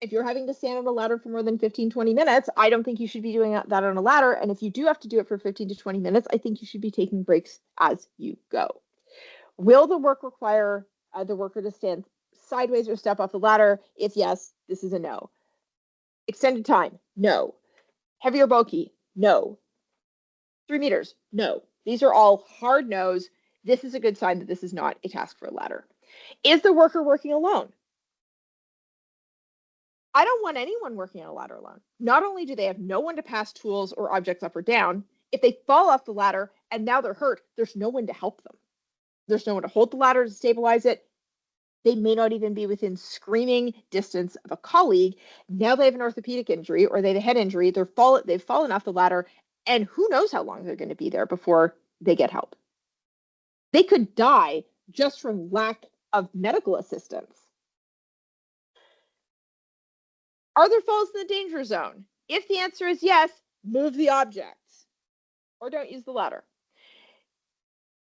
If you're having to stand on a ladder for more than 15, 20 minutes, I don't think you should be doing that on a ladder. And if you do have to do it for 15 to 20 minutes, I think you should be taking breaks as you go. Will the work require the worker to stand sideways or step off the ladder? If yes, this is a no. Extended time? No. Heavy or bulky? No. 3 meters? No. These are all hard no's. This is a good sign that this is not a task for a ladder. Is the worker working alone? I don't want anyone working on a ladder alone. Not only do they have no one to pass tools or objects up or down, if they fall off the ladder and now they're hurt, there's no one to help them. There's no one to hold the ladder to stabilize it. They may not even be within screaming distance of a colleague. Now they have an orthopedic injury or they have a head injury. They've fallen off the ladder, and who knows how long they're going to be there before they get help. They could die just from lack of medical assistance. Are there falls in the danger zone? If the answer is yes, move the objects or don't use the ladder.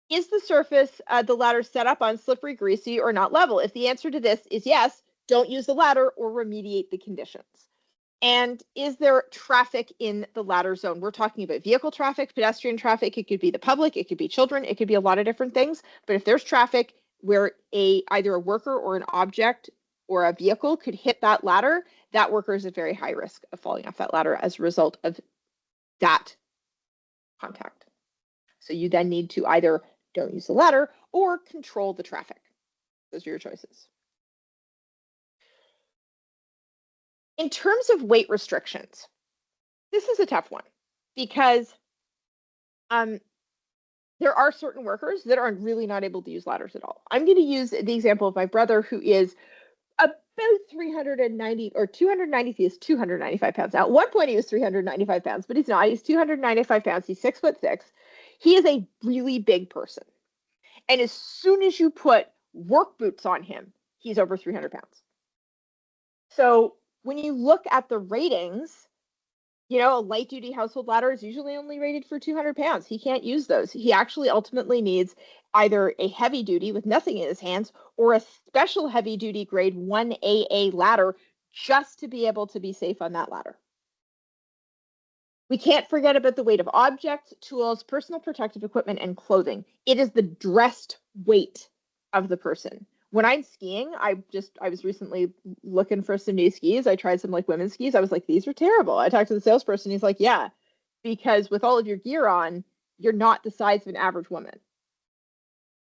Is the surface, the ladder set up on slippery, greasy, or not level? If the answer to this is yes, don't use the ladder or remediate the conditions. And is there traffic in the ladder zone? We're talking about vehicle traffic, pedestrian traffic. It could be the public, it could be children, it could be a lot of different things. But if there's traffic where either a worker or an object or a vehicle could hit that ladder, that worker is at very high risk of falling off that ladder as a result of that contact. So you then need to either don't use the ladder or control the traffic. Those are your choices. In terms of weight restrictions, this is a tough one because there are certain workers that are really not able to use ladders at all. I'm going to use the example of my brother, who is about 390 or 290. He is 295 pounds now. At one point he was 395 pounds, but he's not. He's 295 pounds. He's 6'6". He is a really big person. And as soon as you put work boots on him, he's over 300 pounds. So when you look at the ratings, a light duty household ladder is usually only rated for 200 pounds. He can't use those. He actually ultimately needs either a heavy duty with nothing in his hands or a special heavy duty grade 1AA ladder just to be able to be safe on that ladder. We can't forget about the weight of objects, tools, personal protective equipment, and clothing. It is the dressed weight of the person. When I'm skiing, I was recently looking for some new skis. I tried some like women's skis. I was like, these are terrible. I talked to the salesperson. He's like, yeah, because with all of your gear on, you're not the size of an average woman.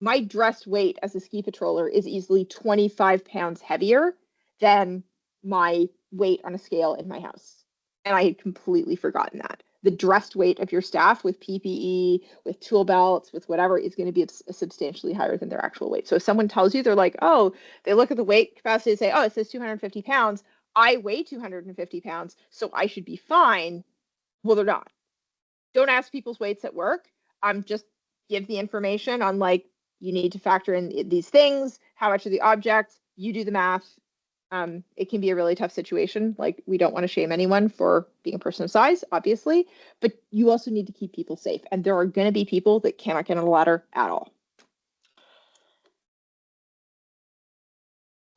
My dressed weight as a ski patroller is easily 25 pounds heavier than my weight on a scale in my house. And I had completely forgotten that. The dressed weight of your staff with PPE, with tool belts, with whatever is going to be substantially higher than their actual weight. So if someone tells you, they're like, oh, they look at the weight capacity and say, oh, it says 250 pounds. I weigh 250 pounds, so I should be fine. Well, they're not. Don't ask people's weights at work. Just give the information on like, you need to factor in these things, how much of the object, you do the math. It can be a really tough situation. Like, we don't want to shame anyone for being a person of size, obviously, but you also need to keep people safe. And there are going to be people that cannot get on a ladder at all.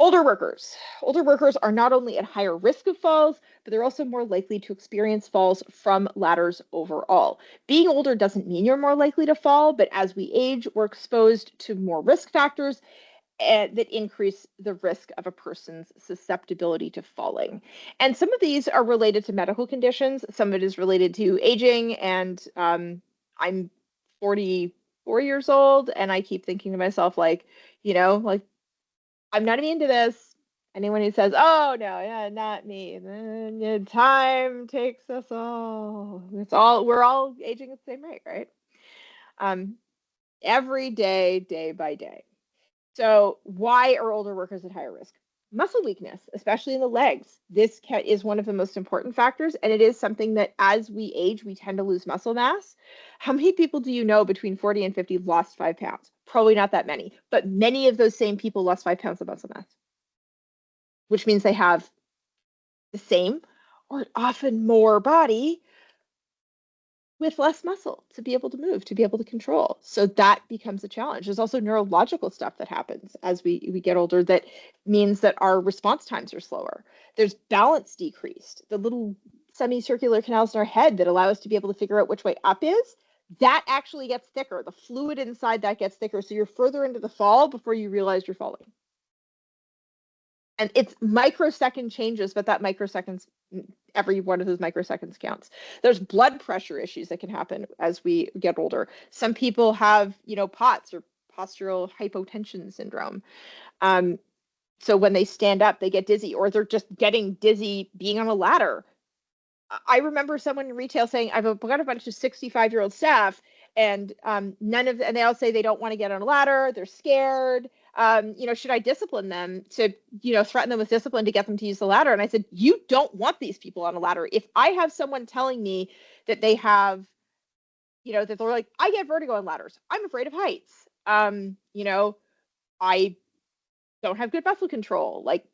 Older workers. Older workers are not only at higher risk of falls, but they're also more likely to experience falls from ladders overall. Being older doesn't mean you're more likely to fall, but as we age, we're exposed to more risk factors that increase the risk of a person's susceptibility to falling. And some of these are related to medical conditions. Some of it is related to aging. And I'm 44 years old, and I keep thinking to myself, like, like, I'm not immune to this. Anyone who says, oh, no, yeah, not me. Time takes us all. We're all aging at the same rate, right? Every day, day by day. So why are older workers at higher risk? Muscle weakness, especially in the legs. This is one of the most important factors, and it is something that as we age, we tend to lose muscle mass. How many people do you know between 40 and 50 lost 5 pounds? Probably not that many, but many of those same people lost 5 pounds of muscle mass, which means they have the same or often more body with less muscle to be able to move, to be able to control. So that becomes a challenge. There's also neurological stuff that happens as we get older that means that our response times are slower. There's balance decreased. The little semicircular canals in our head that allow us to be able to figure out which way up is, that actually gets thicker. The fluid inside that gets thicker. So you're further into the fall before you realize you're falling. And it's microsecond changes, but that microseconds, every one of those microseconds counts. There's blood pressure issues that can happen as we get older. Some people have, POTS or postural hypotension syndrome. So when they stand up, they get dizzy, or they're just getting dizzy being on a ladder. I remember someone in retail saying, I've got a bunch of 65-year-old staff, and and they all say they don't want to get on a ladder. They're scared. Should I discipline them to, threaten them with discipline to get them to use the ladder? And I said, you don't want these people on a ladder. If I have someone telling me that they have, that they're like, I get vertigo on ladders, I'm afraid of heights. I don't have good muscle control. Like,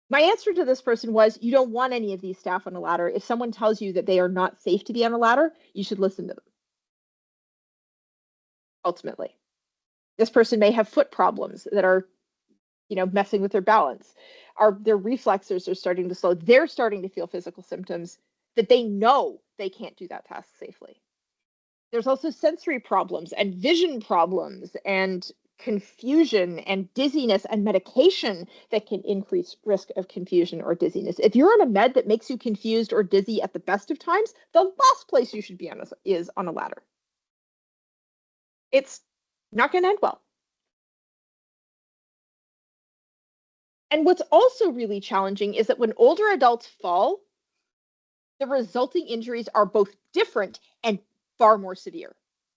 my answer to this person was, you don't want any of these staff on a ladder. If someone tells you that they are not safe to be on a ladder, you should listen to them. Ultimately, this person may have foot problems that are, messing with their balance. Their reflexes are starting to slow. They're starting to feel physical symptoms that they know they can't do that task safely. There's also sensory problems and vision problems and confusion and dizziness and medication that can increase risk of confusion or dizziness. If you're on a med that makes you confused or dizzy at the best of times, the last place you should be on is on a ladder. It's not going to end well. And what's also really challenging is that when older adults fall, the resulting injuries are both different and far more severe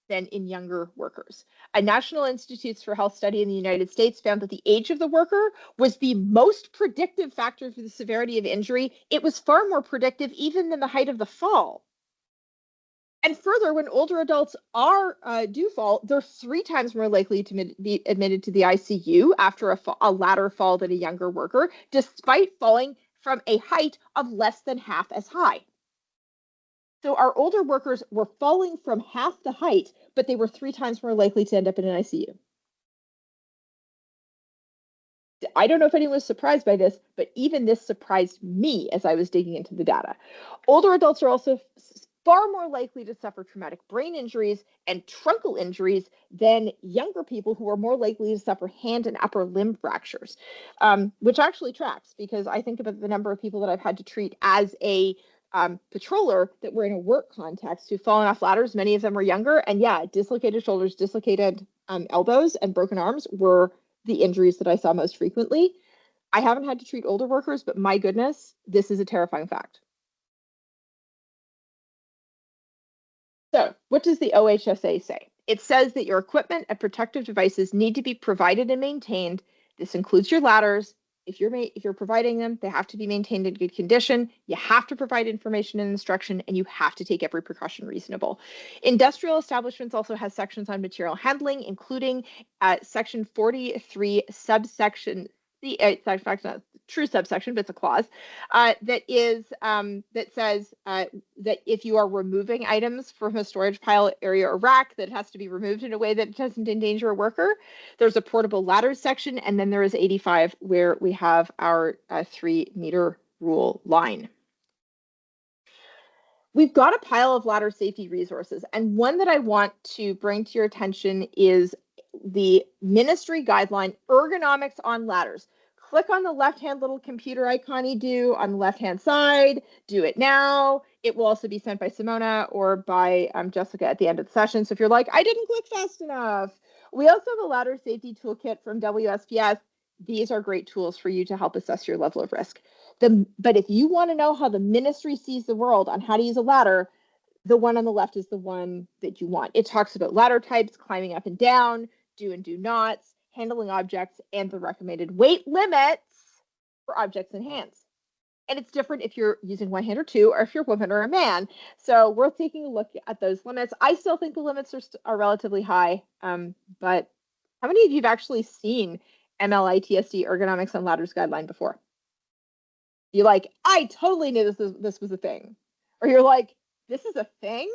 than in younger workers. A National Institutes for Health study in the United States found that the age of the worker was the most predictive factor for the severity of injury. It was far more predictive even than the height of the fall. And further, when older adults do fall, they're 3 times more likely to be admitted to the ICU after a ladder fall than a younger worker, despite falling from a height of less than half as high. So our older workers were falling from half the height, but they were 3 times more likely to end up in an ICU. I don't know if anyone was surprised by this, but even this surprised me as I was digging into the data. Older adults are also far more likely to suffer traumatic brain injuries and truncal injuries than younger people who are more likely to suffer hand and upper limb fractures, which actually tracks, because I think about the number of people that I've had to treat as a patroller that were in a work context who've fallen off ladders. Many of them were younger, and yeah, dislocated shoulders, dislocated elbows, and broken arms were the injuries that I saw most frequently. I haven't had to treat older workers, but my goodness, this is a terrifying fact. So, what does the OHSA say? It says that your equipment and protective devices need to be provided and maintained. This includes your ladders. If you're providing them, they have to be maintained in good condition. You have to provide information and instruction, and you have to take every precaution reasonable. Industrial establishments also has sections on material handling, including section 43 subsection true subsection, but it's a clause that says that if you are removing items from a storage pile, area, or rack, that has to be removed in a way that doesn't endanger a worker. There's a portable ladders section, and then there is 85 where we have our 3-meter rule line. We've got a pile of ladder safety resources, and one that I want to bring to your attention is the ministry guideline, Ergonomics on Ladders. Click on the left-hand little computer icon you do on the left-hand side. Do it now. It will also be sent by Simona or by Jessica at the end of the session. So if you're like, I didn't click fast enough. We also have a ladder safety toolkit from WSPS. These are great tools for you to help assess your level of risk. But if you want to know how the ministry sees the world on how to use a ladder, the one on the left is the one that you want. It talks about ladder types, climbing up and down, do and do nots, handling objects, and the recommended weight limits for objects and hands. And it's different if you're using one hand or two, or if you're a woman or a man. So we're taking a look at those limits. I still think the limits are relatively high, but how many of you have actually seen MLITSD Ergonomics on Ladders guideline before? You're like, I totally knew this was a thing. Or you're like, this is a thing?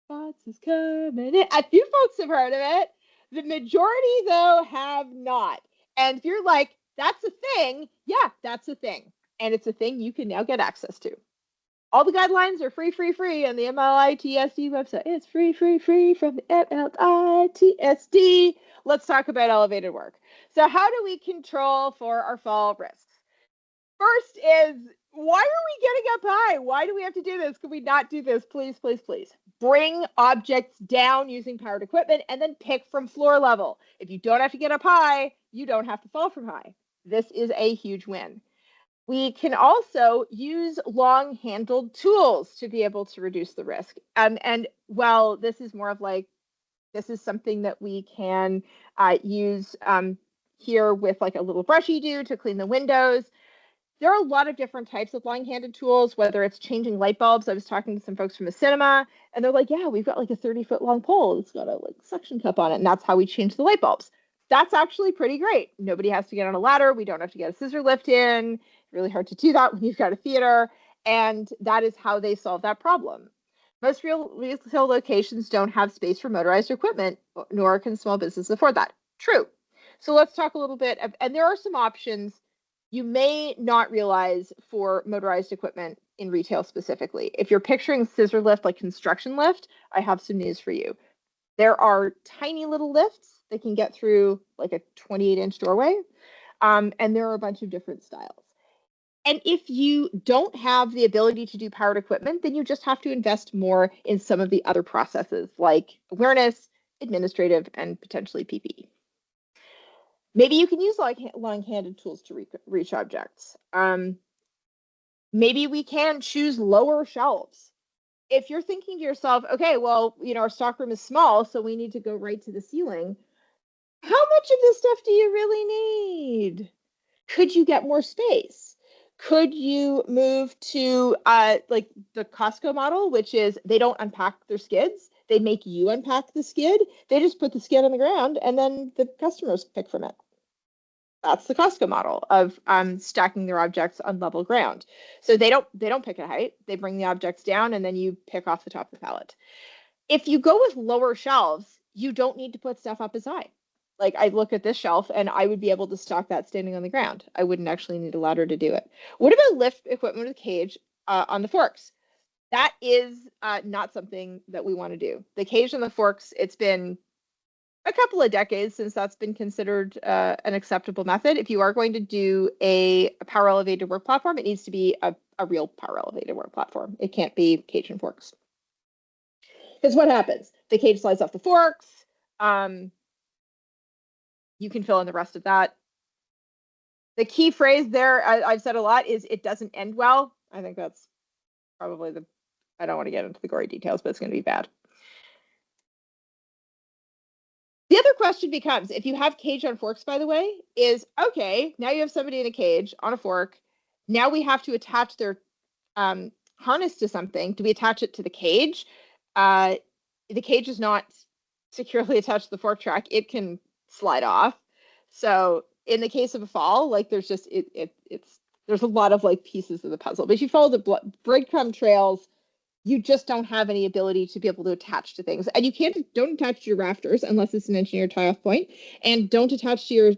Spots is coming in. A few folks have heard of it. The majority, though, have not. And if you're like, that's a thing, yeah, that's a thing. And it's a thing you can now get access to. All the guidelines are free on the MLITSD website. It's free from the MLITSD. Let's talk about elevated work. So how do we control for our fall risks? First is, why are we getting up high? Why do we have to do this? Can we not do this? Please, please, please. Bring objects down using powered equipment and then pick from floor level. If you don't have to get up high, you don't have to fall from high. This is a huge win. We can also use long-handled tools to be able to reduce the risk. And while this is more of like, this is something that we can use here with like a little brush you do to clean the windows. There are a lot of different types of long-handed tools, whether it's changing light bulbs. I was talking to some folks from a cinema, and they're like, yeah, we've got like a 30-foot long pole. It's got a like suction cup on it, and that's how we change the light bulbs. That's actually pretty great. Nobody has to get on a ladder. We don't have to get a scissor lift in. Really hard to do that when you've got a theater. And that is how they solve that problem. Most retail locations don't have space for motorized equipment, nor can small businesses afford that. True. So let's talk a little bit and there are some options you may not realize for motorized equipment in retail specifically. If you're picturing scissor lift like construction lift, I have some news for you. There are tiny little lifts that can get through like a 28-inch doorway, and there are a bunch of different styles. And if you don't have the ability to do powered equipment, then you just have to invest more in some of the other processes like awareness, administrative, and potentially PPE. Maybe you can use long-handed tools to reach objects. Maybe we can choose lower shelves. If you're thinking to yourself, okay, well, our stockroom is small, so we need to go right to the ceiling. How much of this stuff do you really need? Could you get more space? Could you move to like the Costco model, which is they don't unpack their skids. They make you unpack the skid. They just put the skid on the ground and then the customers pick from it. That's the Costco model of stacking their objects on level ground. So they don't pick a height. They bring the objects down and then you pick off the top of the pallet. If you go with lower shelves, you don't need to put stuff up as high. Like I look at this shelf and I would be able to stock that standing on the ground. I wouldn't actually need a ladder to do it. What about lift equipment with cage on the forks? That is not something that we want to do. The cage and the forks, it's been a couple of decades since that's been considered an acceptable method. If you are going to do a power elevated work platform, it needs to be a real power elevated work platform. It can't be cage and forks. Because what happens? The cage slides off the forks. You can fill in the rest of that. The key phrase there, I've said a lot, is it doesn't end well. I think that's probably I don't want to get into the gory details, but it's going to be bad. The other question becomes, if you have cage on forks, by the way, is, okay, now you have somebody in a cage on a fork. Now we have to attach their harness to something. Do we attach it to the cage? The cage is not securely attached to the fork track. It can slide off. So in the case of a fall, like there's just, there's a lot of like pieces of the puzzle. But if you follow the breadcrumb trails, you just don't have any ability to be able to attach to things. And you don't attach to your rafters unless it's an engineered tie-off point. And don't attach to your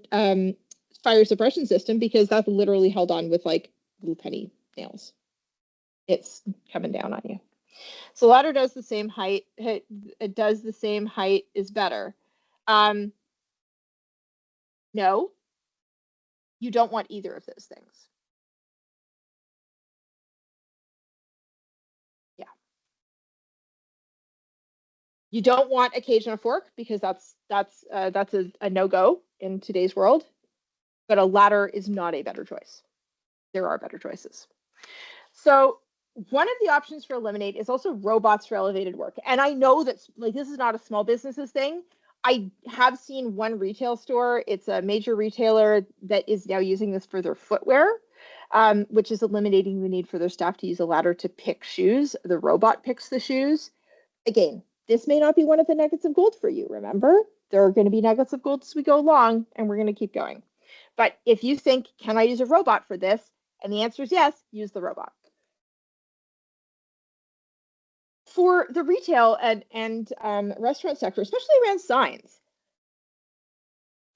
fire suppression system because that's literally held on with like little penny nails. It's coming down on you. So ladder does the same height. It does the same height is better. No, you don't want either of those things. Yeah. You don't want a cage and a fork because that's a no-go in today's world. But a ladder is not a better choice. There are better choices. So one of the options for Eliminate is also robots for elevated work. And I know that like this is not a small businesses thing. I have seen one retail store. It's a major retailer that is now using this for their footwear, which is eliminating the need for their staff to use a ladder to pick shoes. The robot picks the shoes. Again, this may not be one of the nuggets of gold for you. Remember, there are going to be nuggets of gold as we go along, and we're going to keep going. But if you think, can I use a robot for this? And the answer is yes, use the robot. For the retail and restaurant sector, especially around signs,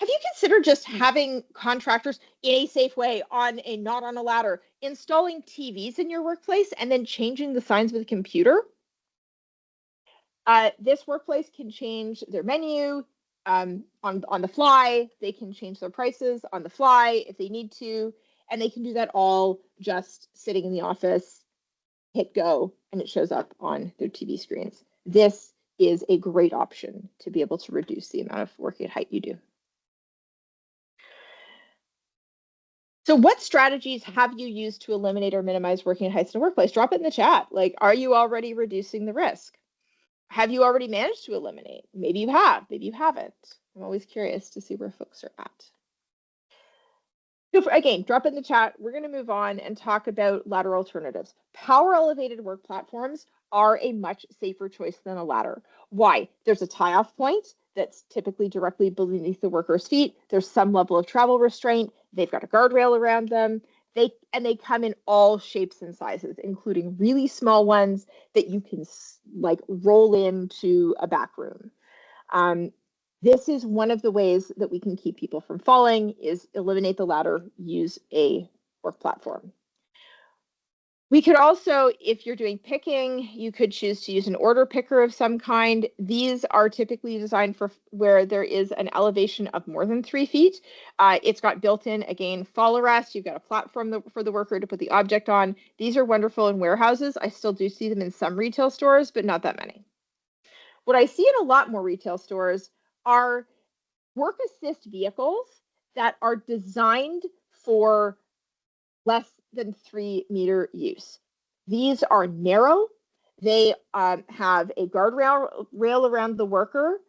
have you considered just having contractors in a safe way not on a ladder, installing TVs in your workplace and then changing the signs with a computer? This workplace can change their menu on the fly. They can change their prices on the fly if they need to, and they can do that all just sitting in the office, hit go, and it shows up on their TV screens. This is a great option to be able to reduce the amount of working at height you do. So what strategies have you used to eliminate or minimize working at heights in a workplace? Drop it in the chat. Like, are you already reducing the risk? Have you already managed to eliminate? Maybe you have, maybe you haven't. I'm always curious to see where folks are at. So again, drop it in the chat. We're going to move on and talk about ladder alternatives. Power elevated work platforms are a much safer choice than a ladder. Why? There's a tie-off point that's typically directly beneath the worker's feet. There's some level of travel restraint. They've got a guardrail around them. They come in all shapes and sizes, including really small ones that you can like roll into a back room. This is one of the ways that we can keep people from falling is eliminate the ladder, use a work platform. We could also, if you're doing picking, you could choose to use an order picker of some kind. These are typically designed for where there is an elevation of more than 3 feet. It's got built-in, again, fall arrest. You've got a platform for the worker to put the object on. These are wonderful in warehouses. I still do see them in some retail stores, but not that many. What I see in a lot more retail stores are work assist vehicles that are designed for less than 3 meter use. These are narrow. They have a guardrail around the worker.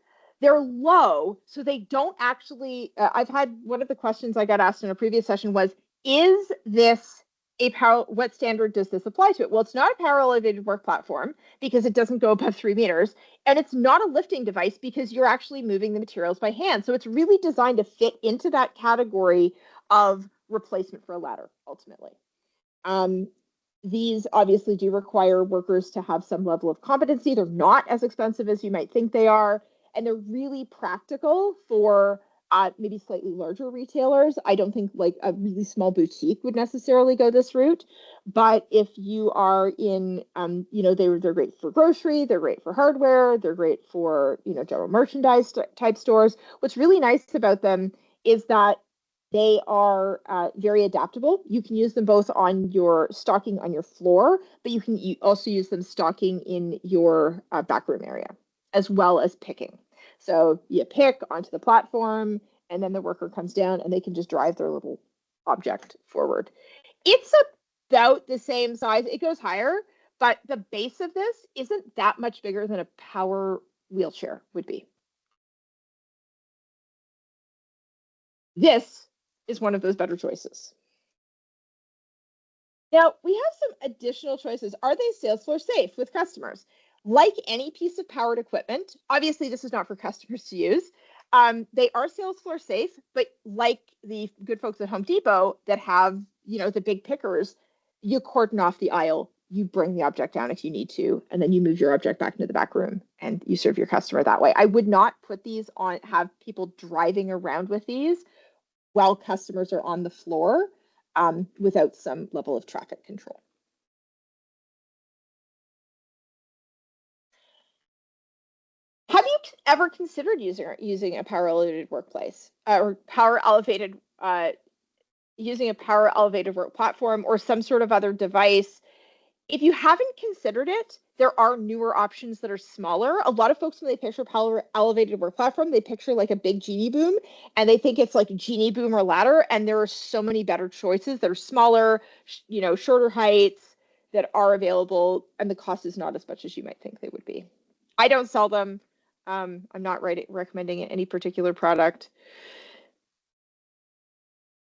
They're low, so they don't actually, I've had one of the questions I got asked in a previous session was, is this what standard does this apply to it? Well, it's not a power elevated work platform because it doesn't go above 3 meters. And it's not a lifting device because you're actually moving the materials by hand. So it's really designed to fit into that category of replacement for a ladder, ultimately. These obviously do require workers to have some level of competency. They're not as expensive as you might think they are, and they're really practical for maybe slightly larger retailers. I don't think like a really small boutique would necessarily go this route, but if you are in, they're great for grocery, they're great for hardware, they're great for, general merchandise type stores. What's really nice about them is that they are very adaptable. You can use them both on your stocking on your floor, but you can also use them stocking in your backroom area, as well as picking. So you pick onto the platform, and then the worker comes down, and they can just drive their little object forward. It's about the same size. It goes higher, but the base of this isn't that much bigger than a power wheelchair would be. This is one of those better choices. Now, we have some additional choices. Are they sales floor safe with customers? Like any piece of powered equipment, obviously this is not for customers to use. They are sales floor safe, but like the good folks at Home Depot that have, the big pickers, you cordon off the aisle, you bring the object down if you need to, and then you move your object back into the back room and you serve your customer that way. I would not put these on, have people driving around with these while customers are on the floor without some level of traffic control. Have you ever considered using a power elevated workplace or using a power elevated work platform or some sort of other device? If you haven't considered it, there are newer options that are smaller. A lot of folks, when they picture power elevated work platform, they picture like a big Genie Boom, and they think it's like a Genie Boom or ladder. And there are so many better choices that are smaller, shorter heights that are available, and the cost is not as much as you might think they would be. I don't sell them. I'm not recommending any particular product.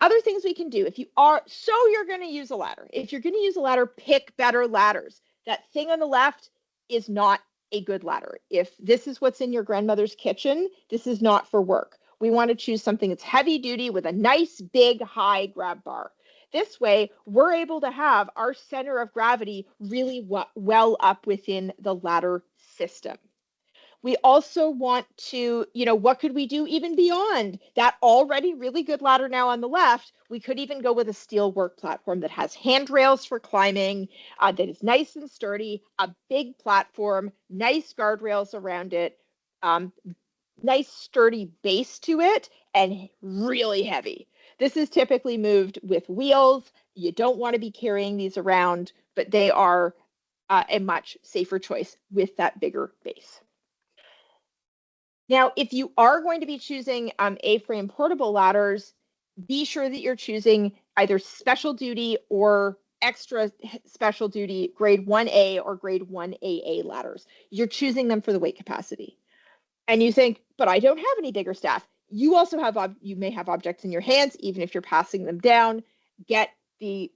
Other things we can do if you're going to use a ladder. If you're going to use a ladder, pick better ladders. That thing on the left is not a good ladder. If this is what's in your grandmother's kitchen, this is not for work. We want to choose something that's heavy duty with a nice, big, high grab bar. This way, we're able to have our center of gravity really well up within the ladder system. We also want to, what could we do even beyond that already really good ladder now on the left? We could even go with a steel work platform that has handrails for climbing, that is nice and sturdy, a big platform, nice guardrails around it, nice sturdy base to it, and really heavy. This is typically moved with wheels. You don't want to be carrying these around, but they are a much safer choice with that bigger base. Now, if you are going to be choosing A-frame portable ladders, be sure that you're choosing either special duty or extra special duty grade 1A or grade 1AA ladders. You're choosing them for the weight capacity. And you think, but I don't have any bigger staff. You also you may have objects in your hands, even if you're passing them down. Get the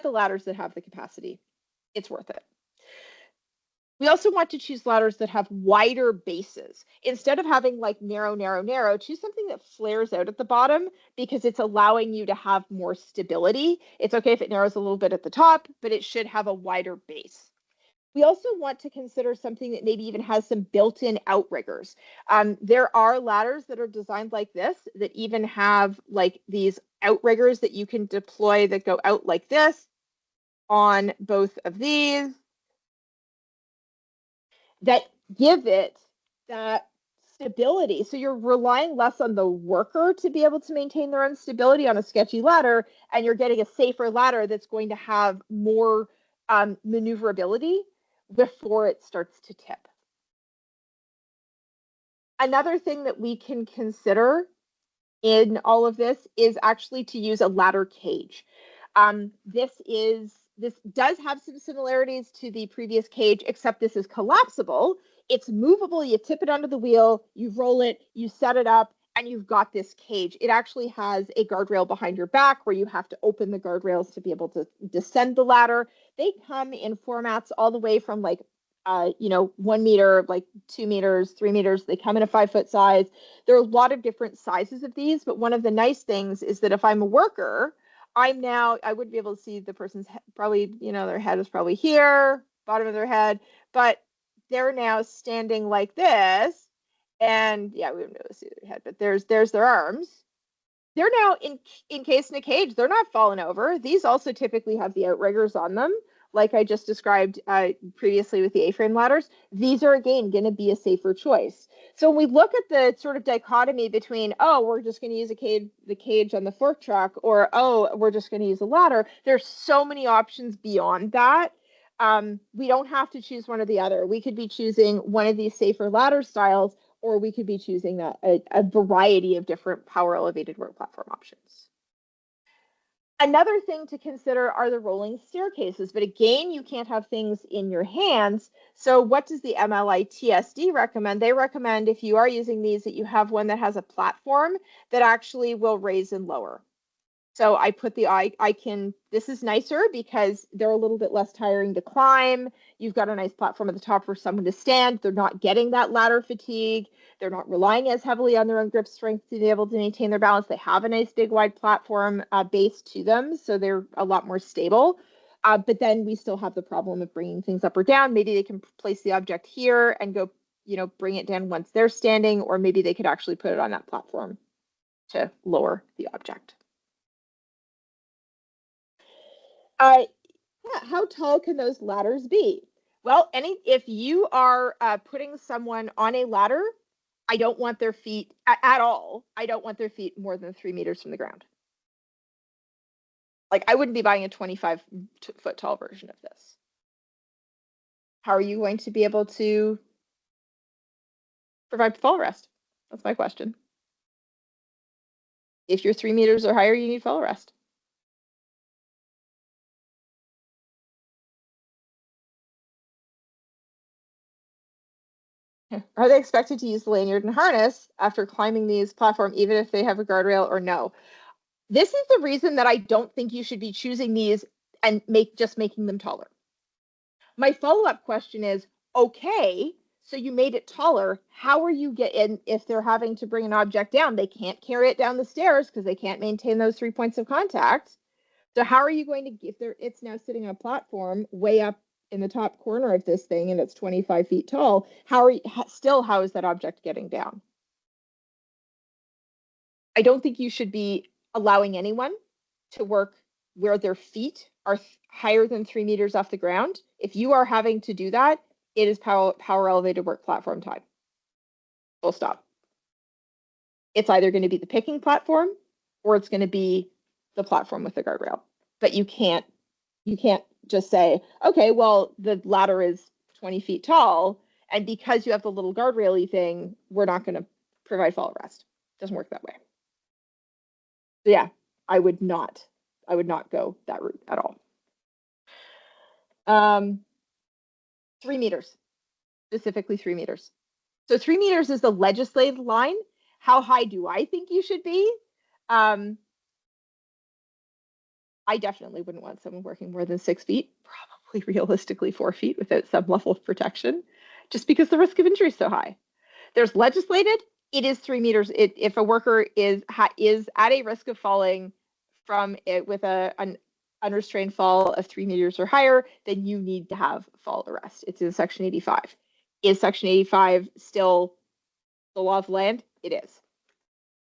ladders that have the capacity. It's worth it. We also want to choose ladders that have wider bases. Instead of having like narrow, choose something that flares out at the bottom because it's allowing you to have more stability. It's okay if it narrows a little bit at the top, but it should have a wider base. We also want to consider something that maybe even has some built-in outriggers. There are ladders that are designed like this that even have like these outriggers that you can deploy that go out like this on both of these, that give it that stability. So you're relying less on the worker to be able to maintain their own stability on a sketchy ladder, and you're getting a safer ladder that's going to have more maneuverability before it starts to tip. Another thing that we can consider in all of this is actually to use a ladder cage. This does have some similarities to the previous cage, except this is collapsible. It's movable. You tip it under the wheel, you roll it, you set it up, and you've got this cage. It actually has a guardrail behind your back where you have to open the guardrails to be able to descend the ladder. They come in formats all the way from like 1 meter, like 2 meters, 3 meters. They come in a 5-foot size. There are a lot of different sizes of these, but one of the nice things is that if I'm a worker, I wouldn't be able to see the person's probably, their head is probably here, bottom of their head, but they're now standing like this. And yeah, we wouldn't be able to see their head, but there's their arms. They're now encased in a cage. They're not falling over. These also typically have the outriggers on them, like I just described previously with the A-frame ladders. These are, again, going to be a safer choice. So when we look at the sort of dichotomy between, oh, we're just going to use the cage on the fork truck, or, oh, we're just going to use a ladder, there's so many options beyond that. We don't have to choose one or the other. We could be choosing one of these safer ladder styles, or we could be choosing a variety of different power elevated work platform options. Another thing to consider are the rolling staircases, but again, you can't have things in your hands. So what does the MLI-TSD recommend? They recommend, if you are using these, that you have one that has a platform that actually will raise and lower. So I put this is nicer because they're a little bit less tiring to climb. You've got a nice platform at the top for someone to stand. They're not getting that ladder fatigue. They're not relying as heavily on their own grip strength to be able to maintain their balance. They have a nice big wide platform base to them, so they're a lot more stable. But then we still have the problem of bringing things up or down. Maybe they can place the object here and go, bring it down once they're standing, or maybe they could actually put it on that platform to lower the object. How tall can those ladders be? Well, if you are putting someone on a ladder, I don't want their feet at all. I don't want their feet more than 3 meters from the ground. Like, I wouldn't be buying a 25-foot tall version of this. How are you going to be able to provide fall rest? That's my question. If you're 3 meters or higher, you need fall rest. Are they expected to use the lanyard and harness after climbing these platforms, even if they have a guardrail, or no? This is the reason that I don't think you should be choosing these and making them taller. My follow-up question is, okay, so you made it taller. How are you if they're having to bring an object down? They can't carry it down the stairs because they can't maintain those 3 points of contact. So how are you going to, if it's now sitting on a platform way up in the top corner of this thing and it's 25 feet tall, how is that object getting down? I don't think you should be allowing anyone to work where their feet are higher than 3 meters off the ground. If you are having to do that, it is power elevated work platform time. Full stop. It's either going to be the picking platform or it's going to be the platform with the guardrail. But you can't just say, okay, well, the ladder is 20 feet tall, and because you have the little guardrail-y thing, we're not going to provide fall rest. It doesn't work that way. So yeah, I would not go that route at all. 3 meters, specifically 3 meters. So 3 meters is the legislative line. How high do I think you should be? I definitely wouldn't want someone working more than 6 feet, probably realistically 4 feet without some level of protection, just because the risk of injury is so high. There's legislated, it is 3 meters. If a worker is at a risk of falling from it with an unrestrained fall of 3 meters or higher, then you need to have fall arrest. It's in Section 85. Is Section 85 still the law of the land? It is.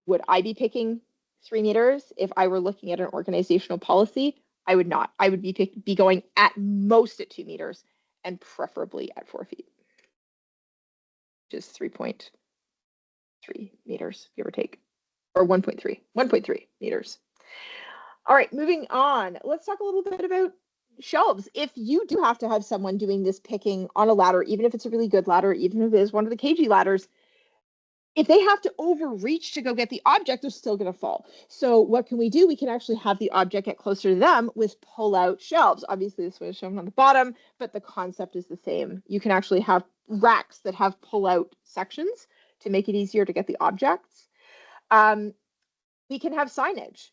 Would I be picking 3 meters if I were looking at an organizational policy? I would not. I would be going at most at 2 meters and preferably at 4 feet, which is 3.3 meters, give or take, or 1.3 meters. All right, moving on. Let's talk a little bit about shelves. If you do have to have someone doing this picking on a ladder, even if it's a really good ladder, even if it is one of the cagey ladders, if they have to overreach to go get the object, they're still going to fall. So what can we do? We can actually have the object get closer to them with pull-out shelves. Obviously, this one is shown on the bottom, but the concept is the same. You can actually have racks that have pull-out sections to make it easier to get the objects. We can have signage.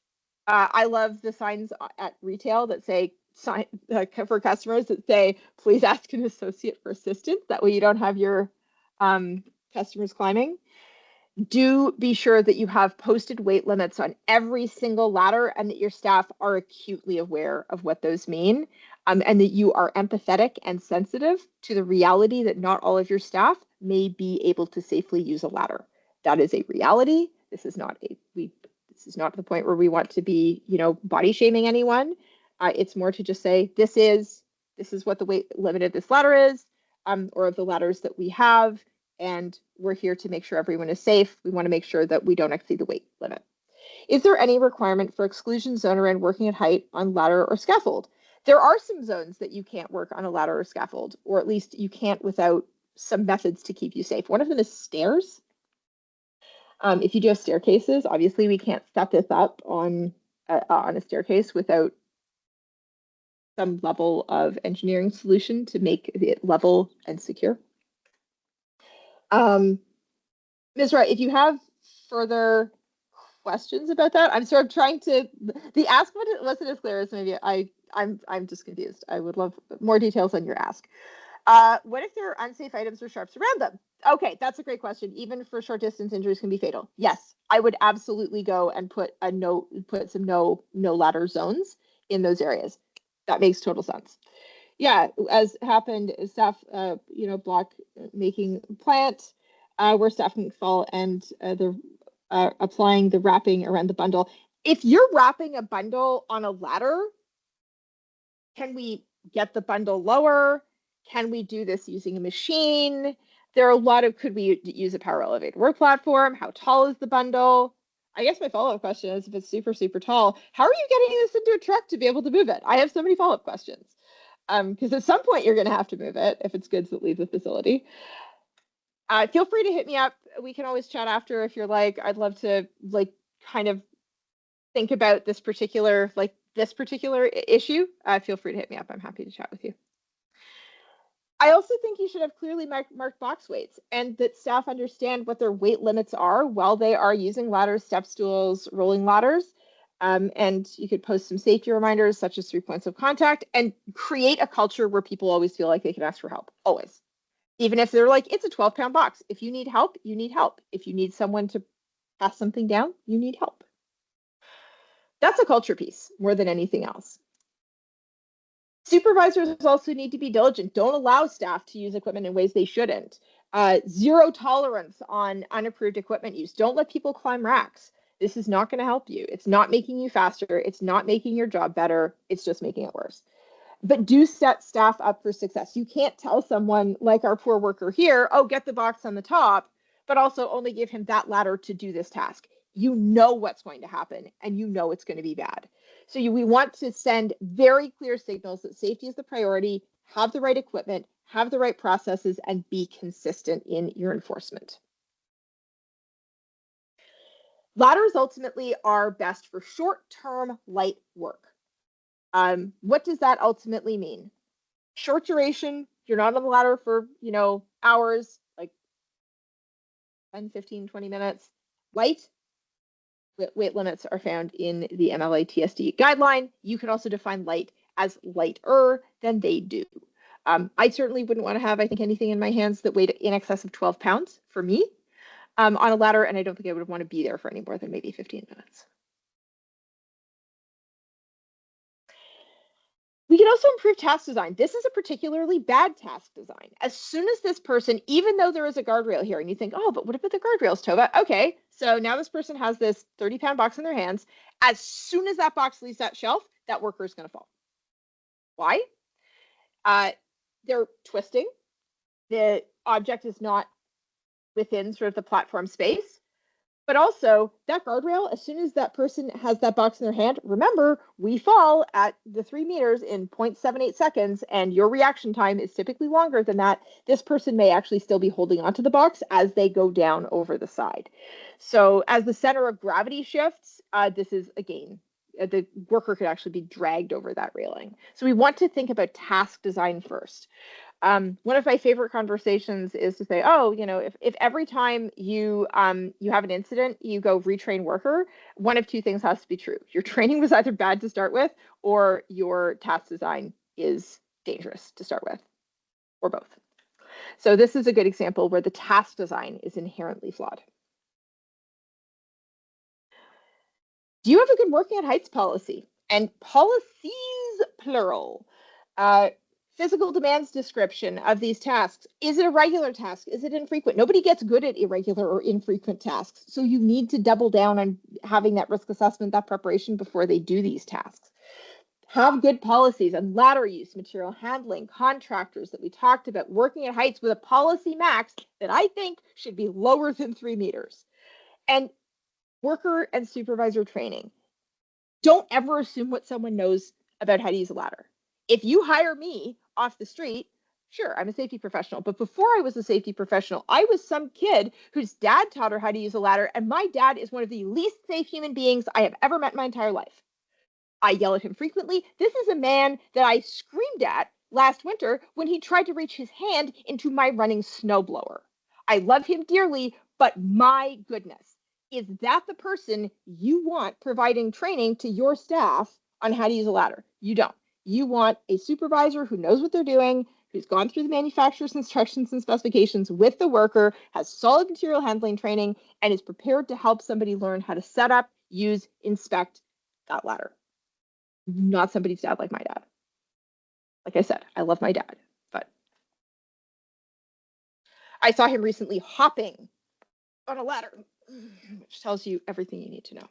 I love the signs at retail that say, for customers that say, please ask an associate for assistance. That way you don't have your customers climbing. Do be sure that you have posted weight limits on every single ladder and that your staff are acutely aware of what those mean, and that you are empathetic and sensitive to the reality that not all of your staff may be able to safely use a ladder. That is a reality. This is not the point where we want to be, body shaming anyone. It's more to just say this is what the weight limit of this ladder is, or of the ladders that we have, and we're here to make sure everyone is safe. We want to make sure that we don't exceed the weight limit. Is there any requirement for exclusion zone around working at height on ladder or scaffold? There are some zones that you can't work on a ladder or scaffold, or at least you can't without some methods to keep you safe. One of them is stairs. If you do have staircases, obviously we can't set this up on a staircase without some level of engineering solution to make it level and secure. Ms. Wright, if you have further questions about that, I'm sort of trying to. The ask wasn't as clear as maybe I'm just confused. I would love more details on your ask. What if there are unsafe items or sharps around them? Okay, that's a great question. Even for short distance injuries can be fatal. Yes, I would absolutely go and put some no ladder zones in those areas. That makes total sense. Yeah, as happened, staff, block making plant where staff can fall and they're applying the wrapping around the bundle. If you're wrapping a bundle on a ladder, can we get the bundle lower? Can we do this using a machine? There are a lot of, could we use a power elevated work platform? How tall is the bundle? I guess my follow-up question is, if it's super, super tall, how are you getting this into a truck to be able to move it? I have so many follow-up questions. Because at some point you're going to have to move it if it's goods that leave the facility. Feel free to hit me up. We can always chat after if you're like, I'd love to kind of think about this particular issue. Feel free to hit me up. I'm happy to chat with you. I also think you should have clearly marked box weights, and that staff understand what their weight limits are while they are using ladders, step stools, rolling ladders. And you could post some safety reminders, such as 3 points of contact, and create a culture where people always feel like they can ask for help, always. Even if they're like, it's a 12-pound box. If you need help, you need help. If you need someone to pass something down, you need help. That's a culture piece more than anything else. Supervisors also need to be diligent. Don't allow staff to use equipment in ways they shouldn't. Zero tolerance on unapproved equipment use. Don't let people climb racks. This is not going to help you. It's not making you faster. It's not making your job better. It's just making it worse. But do set staff up for success. You can't tell someone like our poor worker here, oh, get the box on the top, but also only give him that ladder to do this task. You know what's going to happen, and you know it's going to be bad. So we want to send very clear signals that safety is the priority, have the right equipment, have the right processes, and be consistent in your enforcement. Ladders ultimately are best for short-term light work. What does that ultimately mean? Short duration, you're not on the ladder for, hours, like 10, 15, 20 minutes. Light, weight limits are found in the MLA TSD guideline. You can also define light as lighter than they do. I certainly wouldn't want to have, I think, anything in my hands that weighed in excess of 12 pounds for me on a ladder, and I don't think I would want to be there for any more than maybe 15 minutes. We can also improve task design. This is a particularly bad task design. As soon as this person, even though there is a guardrail here, and you think, oh, but what about the guardrails, Tova? Okay, so now this person has this 30-pound box in their hands. As soon as that box leaves that shelf, that worker is going to fall. Why? They're twisting. The object is not within sort of the platform space. But also, that guardrail, as soon as that person has that box in their hand, remember, we fall at the 3 meters in 0.78 seconds, and your reaction time is typically longer than that. This person may actually still be holding onto the box as they go down over the side. So as the center of gravity shifts, this is, again, the worker could actually be dragged over that railing. So we want to think about task design first. One of my favorite conversations is to say, oh, if every time you have an incident, you go retrain worker, one of two things has to be true. Your training was either bad to start with, or your task design is dangerous to start with, or both. So this is a good example where the task design is inherently flawed. Do you have a good working at heights policy? And policies, plural. Physical demands description of these tasks. Is it a regular task? Is it infrequent? Nobody gets good at irregular or infrequent tasks. So you need to double down on having that risk assessment, that preparation before they do these tasks. Have good policies on ladder use, material handling, contractors that we talked about, working at heights with a policy max that I think should be lower than 3 meters. And worker and supervisor training. Don't ever assume what someone knows about how to use a ladder. If you hire me off the street, sure, I'm a safety professional. But before I was a safety professional, I was some kid whose dad taught her how to use a ladder. And my dad is one of the least safe human beings I have ever met in my entire life. I yell at him frequently. This is a man that I screamed at last winter when he tried to reach his hand into my running snowblower. I love him dearly, but my goodness, is that the person you want providing training to your staff on how to use a ladder? You don't. You want a supervisor who knows what they're doing, who's gone through the manufacturer's instructions and specifications with the worker, has solid material handling training, and is prepared to help somebody learn how to set up, use, inspect that ladder. Not somebody's dad like my dad. Like I said, I love my dad, but I saw him recently hopping on a ladder, which tells you everything you need to know.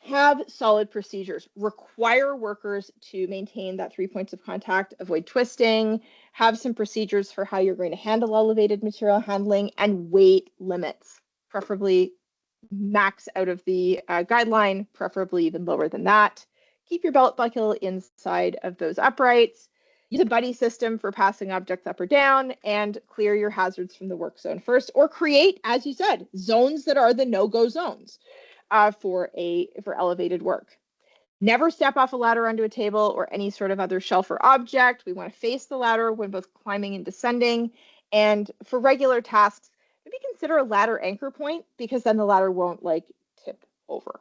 Have solid procedures. Require workers to maintain that 3 points of contact, avoid twisting, have some procedures for how you're going to handle elevated material handling, and weight limits, preferably max out of the guideline, preferably even lower than that. Keep your belt buckle inside of those uprights. Use a buddy system for passing objects up or down, and clear your hazards from the work zone first, or create, as you said, zones that are the no-go zones for elevated work. Never step off a ladder onto a table or any sort of other shelf or object. We want to face the ladder when both climbing and descending. And for regular tasks, maybe consider a ladder anchor point, because then the ladder won't like tip over.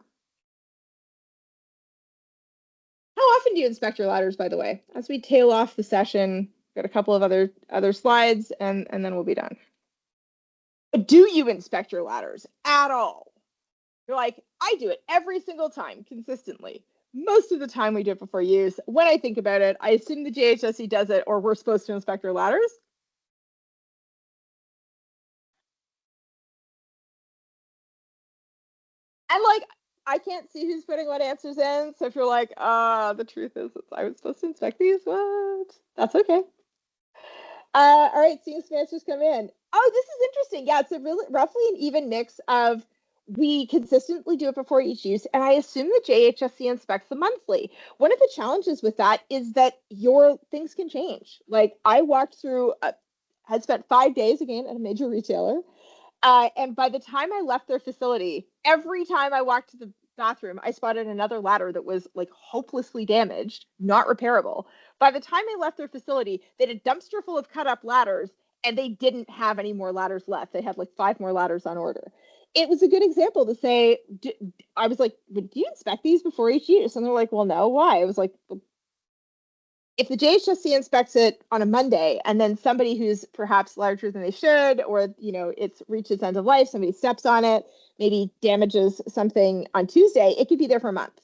How often do you inspect your ladders, by the way? As we tail off the session, got a couple of other slides, and then we'll be done. Do you inspect your ladders at all? You're like, I do it every single time, consistently. Most of the time we do it before use. When I think about it, I assume the JHSC does it, or we're supposed to inspect our ladders. And like, I can't see who's putting what answers in. So if you're like, the truth is I was supposed to inspect these, what? That's okay. All right, seeing some answers come in. Oh, this is interesting. Yeah, it's a really roughly an even mix of we consistently do it before each use, and I assume the JHSC inspects them monthly. One of the challenges with that is that your things can change. Like I walked through, had spent 5 days again at a major retailer, and by the time I left their facility, every time I walked to the bathroom, I spotted another ladder that was like hopelessly damaged, not repairable. By the time I left their facility, they had a dumpster full of cut up ladders, and they didn't have any more ladders left. They had like 5 more ladders on order. It was a good example to say, I was like, do you inspect these before each use? And they're like, well, no, why? I was like, if the JHSC inspects it on a Monday, and then somebody who's perhaps larger than they should, or it's reached its end of life, somebody steps on it, maybe damages something on Tuesday, it could be there for a month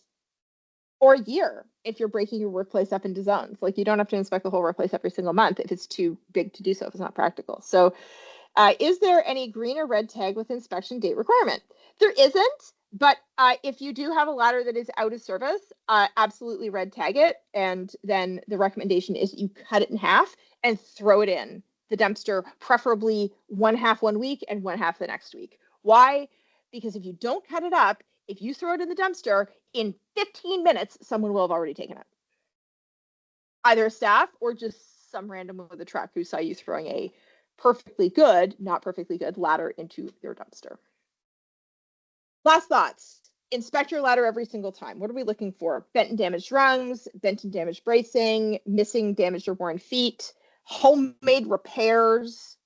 or a year if you're breaking your workplace up into zones. Like you don't have to inspect the whole workplace every single month if it's too big to do so, if it's not practical. So is there any green or red tag with inspection date requirement? There isn't, but if you do have a ladder that is out of service, absolutely red tag it. And then the recommendation is you cut it in half and throw it in the dumpster, preferably one half 1 week and one half the next week. Why? Because if you don't cut it up, if you throw it in the dumpster, in 15 minutes, someone will have already taken it. Either a staff or just some random with a truck who saw you throwing a perfectly good, not perfectly good ladder into your dumpster. Last thoughts. Inspect your ladder every single time. What are we looking for? Bent and damaged rungs, bent and damaged bracing, missing, damaged, or worn feet, homemade repairs,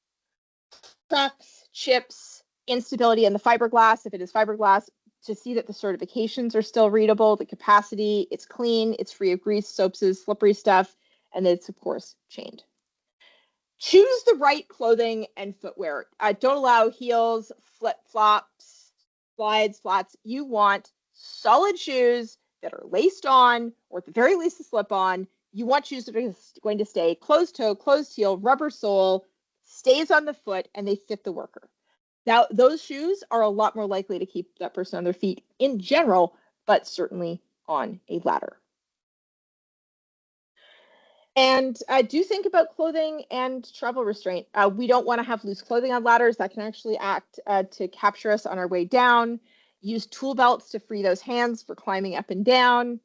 cracks, chips, instability in the fiberglass, if it is fiberglass, to see that the certifications are still readable, the capacity, it's clean, it's free of grease, soaps, slippery stuff, and it's, of course, chained. Choose the right clothing and footwear. Don't allow heels, flip-flops, slides, flats. You want solid shoes that are laced on, or at the very least a slip-on. You want shoes that are going to stay closed toe, closed heel, rubber sole, stays on the foot, and they fit the worker. Now, those shoes are a lot more likely to keep that person on their feet in general, but certainly on a ladder. And do think about clothing and travel restraint. We don't want to have loose clothing on ladders. That can actually act to capture us on our way down. Use tool belts to free those hands for climbing up and down.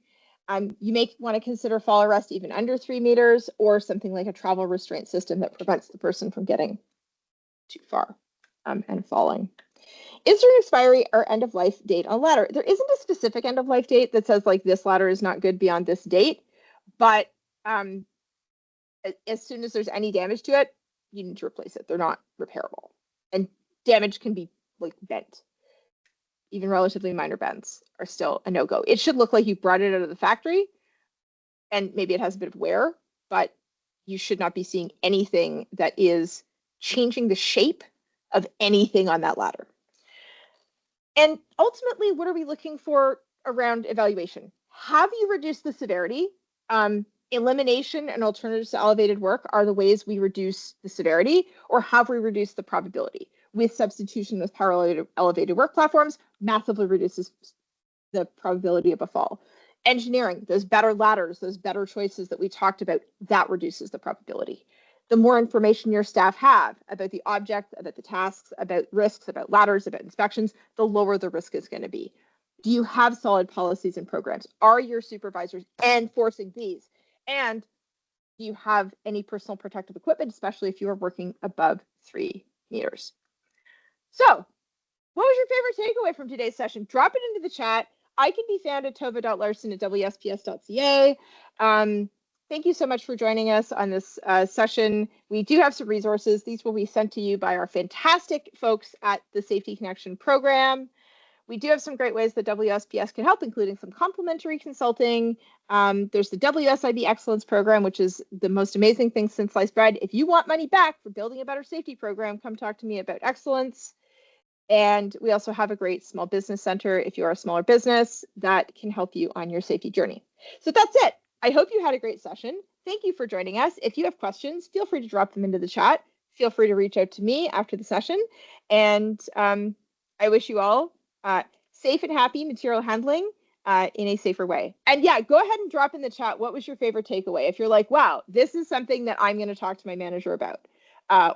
You may want to consider fall arrest even under 3 meters, or something like a travel restraint system that prevents the person from getting too far and falling. Is there an expiry or end of life date on a ladder? There isn't a specific end of life date that says like this ladder is not good beyond this date, but as soon as there's any damage to it, you need to replace it. They're not repairable. And damage can be like bent. Even relatively minor bends are still a no-go. It should look like you brought it out of the factory, and maybe it has a bit of wear, but you should not be seeing anything that is changing the shape of anything on that ladder. And ultimately, what are we looking for around evaluation? Have you reduced the severity? Elimination and alternatives to elevated work are the ways we reduce the severity, or have we reduced the probability? With substitution with power elevated work platforms, massively reduces the probability of a fall. Engineering, those better ladders, those better choices that we talked about, that reduces the probability. The more information your staff have about the object, about the tasks, about risks, about ladders, about inspections, the lower the risk is going to be. Do you have solid policies and programs? Are your supervisors enforcing these? And do you have any personal protective equipment, especially if you are working above 3 meters? So, what was your favorite takeaway from today's session? Drop it into the chat. I can be found at tova.larson@wsps.ca. Thank you so much for joining us on this session. We do have some resources. These will be sent to you by our fantastic folks at the Safety Connection program. We do have some great ways that WSPS can help, including some complimentary consulting. There's the WSIB Excellence Program, which is the most amazing thing since sliced bread. If you want money back for building a better safety program, come talk to me about excellence. And we also have a great small business center if you are a smaller business that can help you on your safety journey. So that's it. I hope you had a great session. Thank you for joining us. If you have questions, feel free to drop them into the chat. Feel free to reach out to me after the session. And I wish you all safe and happy material handling in a safer way. And yeah, go ahead and drop in the chat, what was your favorite takeaway? If you're like, wow, this is something that I'm going to talk to my manager about,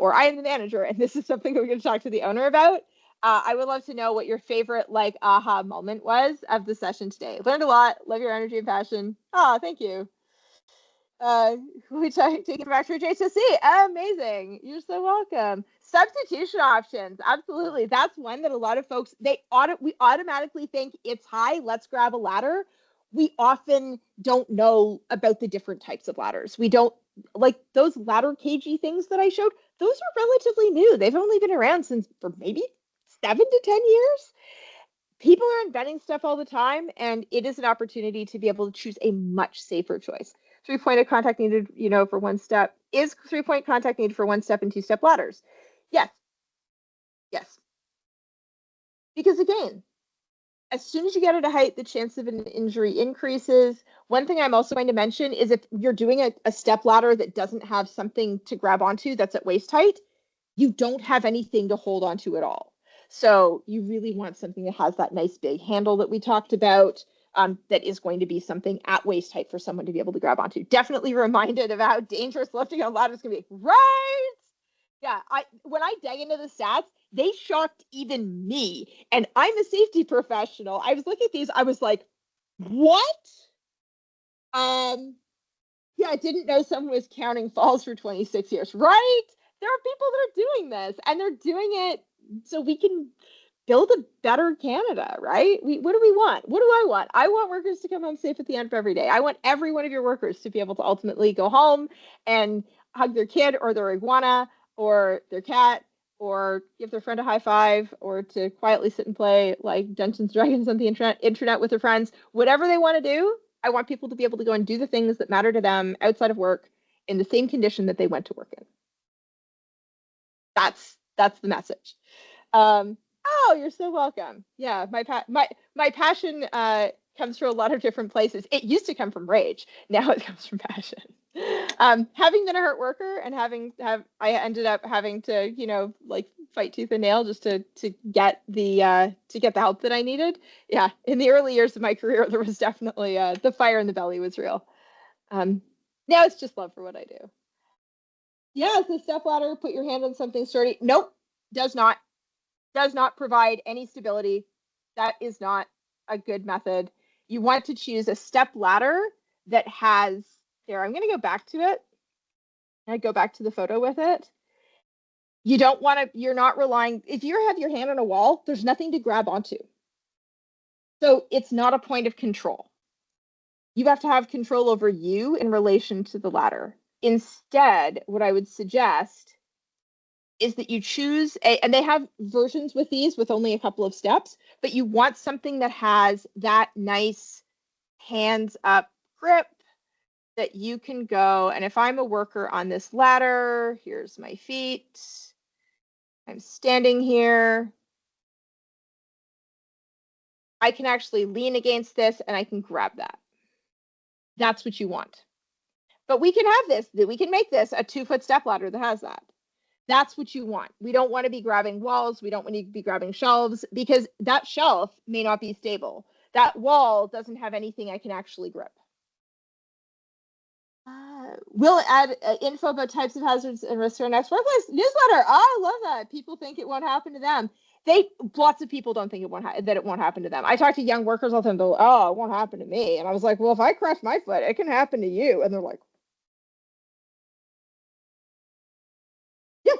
or I am the manager and this is something that we're going to talk to the owner about. I would love to know what your favorite like aha moment was of the session today. Learned a lot. Love your energy and passion. Oh, thank you. Which I take it back to HSC. Amazing. You're so welcome. Substitution options. Absolutely. That's one that a lot of folks, we automatically think it's high. Let's grab a ladder. We often don't know about the different types of ladders. We don't like those ladder cagey things that I showed. Those are relatively new. They've only been around since for maybe 7 to 10 years. People are inventing stuff all the time, and it is an opportunity to be able to choose a much safer choice. 3-point of contact needed, for one step. Is 3-point contact needed for 1-step and 2-step ladders? Yes. Yes. Because again, as soon as you get at a height, the chance of an injury increases. One thing I'm also going to mention is if you're doing a step ladder that doesn't have something to grab onto that's at waist height, you don't have anything to hold onto at all. So you really want something that has that nice big handle that we talked about, that is going to be something at waist height for someone to be able to grab onto. Definitely reminded of how dangerous lifting on ladders can be. Right? Yeah, when I dug into the stats, they shocked even me. And I'm a safety professional. I was looking at these, I was like, what? Yeah, I didn't know someone was counting falls for 26 years, right? There are people that are doing this, and they're doing it so we can build a better Canada, right? What do we want? What do I want? I want workers to come home safe at the end of every day. I want every one of your workers to be able to ultimately go home and hug their kid or their iguana or their cat, or give their friend a high five, or to quietly sit and play like Dungeons and Dragons on the internet with their friends. Whatever they want to do, I want people to be able to go and do the things that matter to them outside of work in the same condition that they went to work in. That's the message. Oh, you're so welcome. Yeah, my passion comes from a lot of different places. It used to come from rage. Now it comes from passion. Having been a hurt worker and I ended up having to, like fight tooth and nail just to get the help that I needed. Yeah, in the early years of my career, there was definitely the fire in the belly was real. Now it's just love for what I do. Yeah, the step ladder, put your hand on something sturdy. Nope, does not provide any stability. That is not a good method. You want to choose a step ladder that has, here, I'm going to go back to it. I go back to the photo with it. You don't want to, you're not relying, if you have your hand on a wall, there's nothing to grab onto. So it's not a point of control. You have to have control over you in relation to the ladder. Instead, what I would suggest is that you choose and they have versions with these with only a couple of steps, but you want something that has that nice hands up grip that you can go. And if I'm a worker on this ladder, here's my feet. I'm standing here. I can actually lean against this and I can grab that. That's what you want. But we can have this, we can make this a 2-foot step ladder that has that. That's what you want. We don't want to be grabbing walls. We don't want to be grabbing shelves because that shelf may not be stable. That wall doesn't have anything I can actually grip. We'll add info about types of hazards and risks to our next workplace newsletter. Oh, I love that. People think it won't happen to them. Lots of people don't think that it won't happen to them. I talk to young workers all the time. They're like, oh, it won't happen to me. And I was like, well, if I crush my foot, it can happen to you. And they're like, yeah,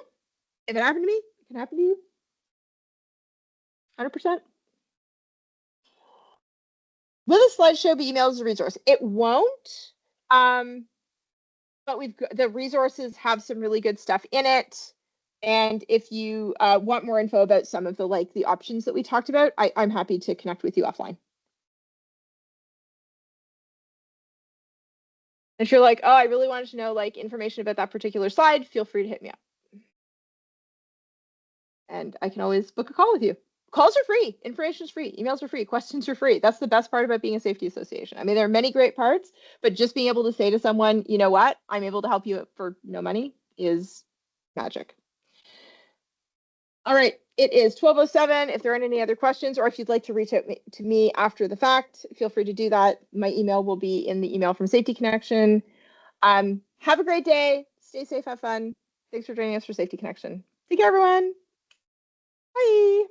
if it happened to me, it can happen to you. 100%. Will the slideshow be emailed as a resource? It won't. But the resources have some really good stuff in it. And if you want more info about some of the options that we talked about, I'm happy to connect with you offline. If you're like, oh, I really wanted to know information about that particular slide, feel free to hit me up. And I can always book a call with you. Calls are free. Information is free. Emails are free. Questions are free. That's the best part about being a safety association. I mean, there are many great parts, but just being able to say to someone, you know what, I'm able to help you for no money is magic. All right, it is 12:07. If there aren't any other questions, or if you'd like to reach out to me after the fact, feel free to do that. My email will be in the email from Safety Connection. Have a great day. Stay safe, have fun. Thanks for joining us for Safety Connection. Take care, everyone. Bye.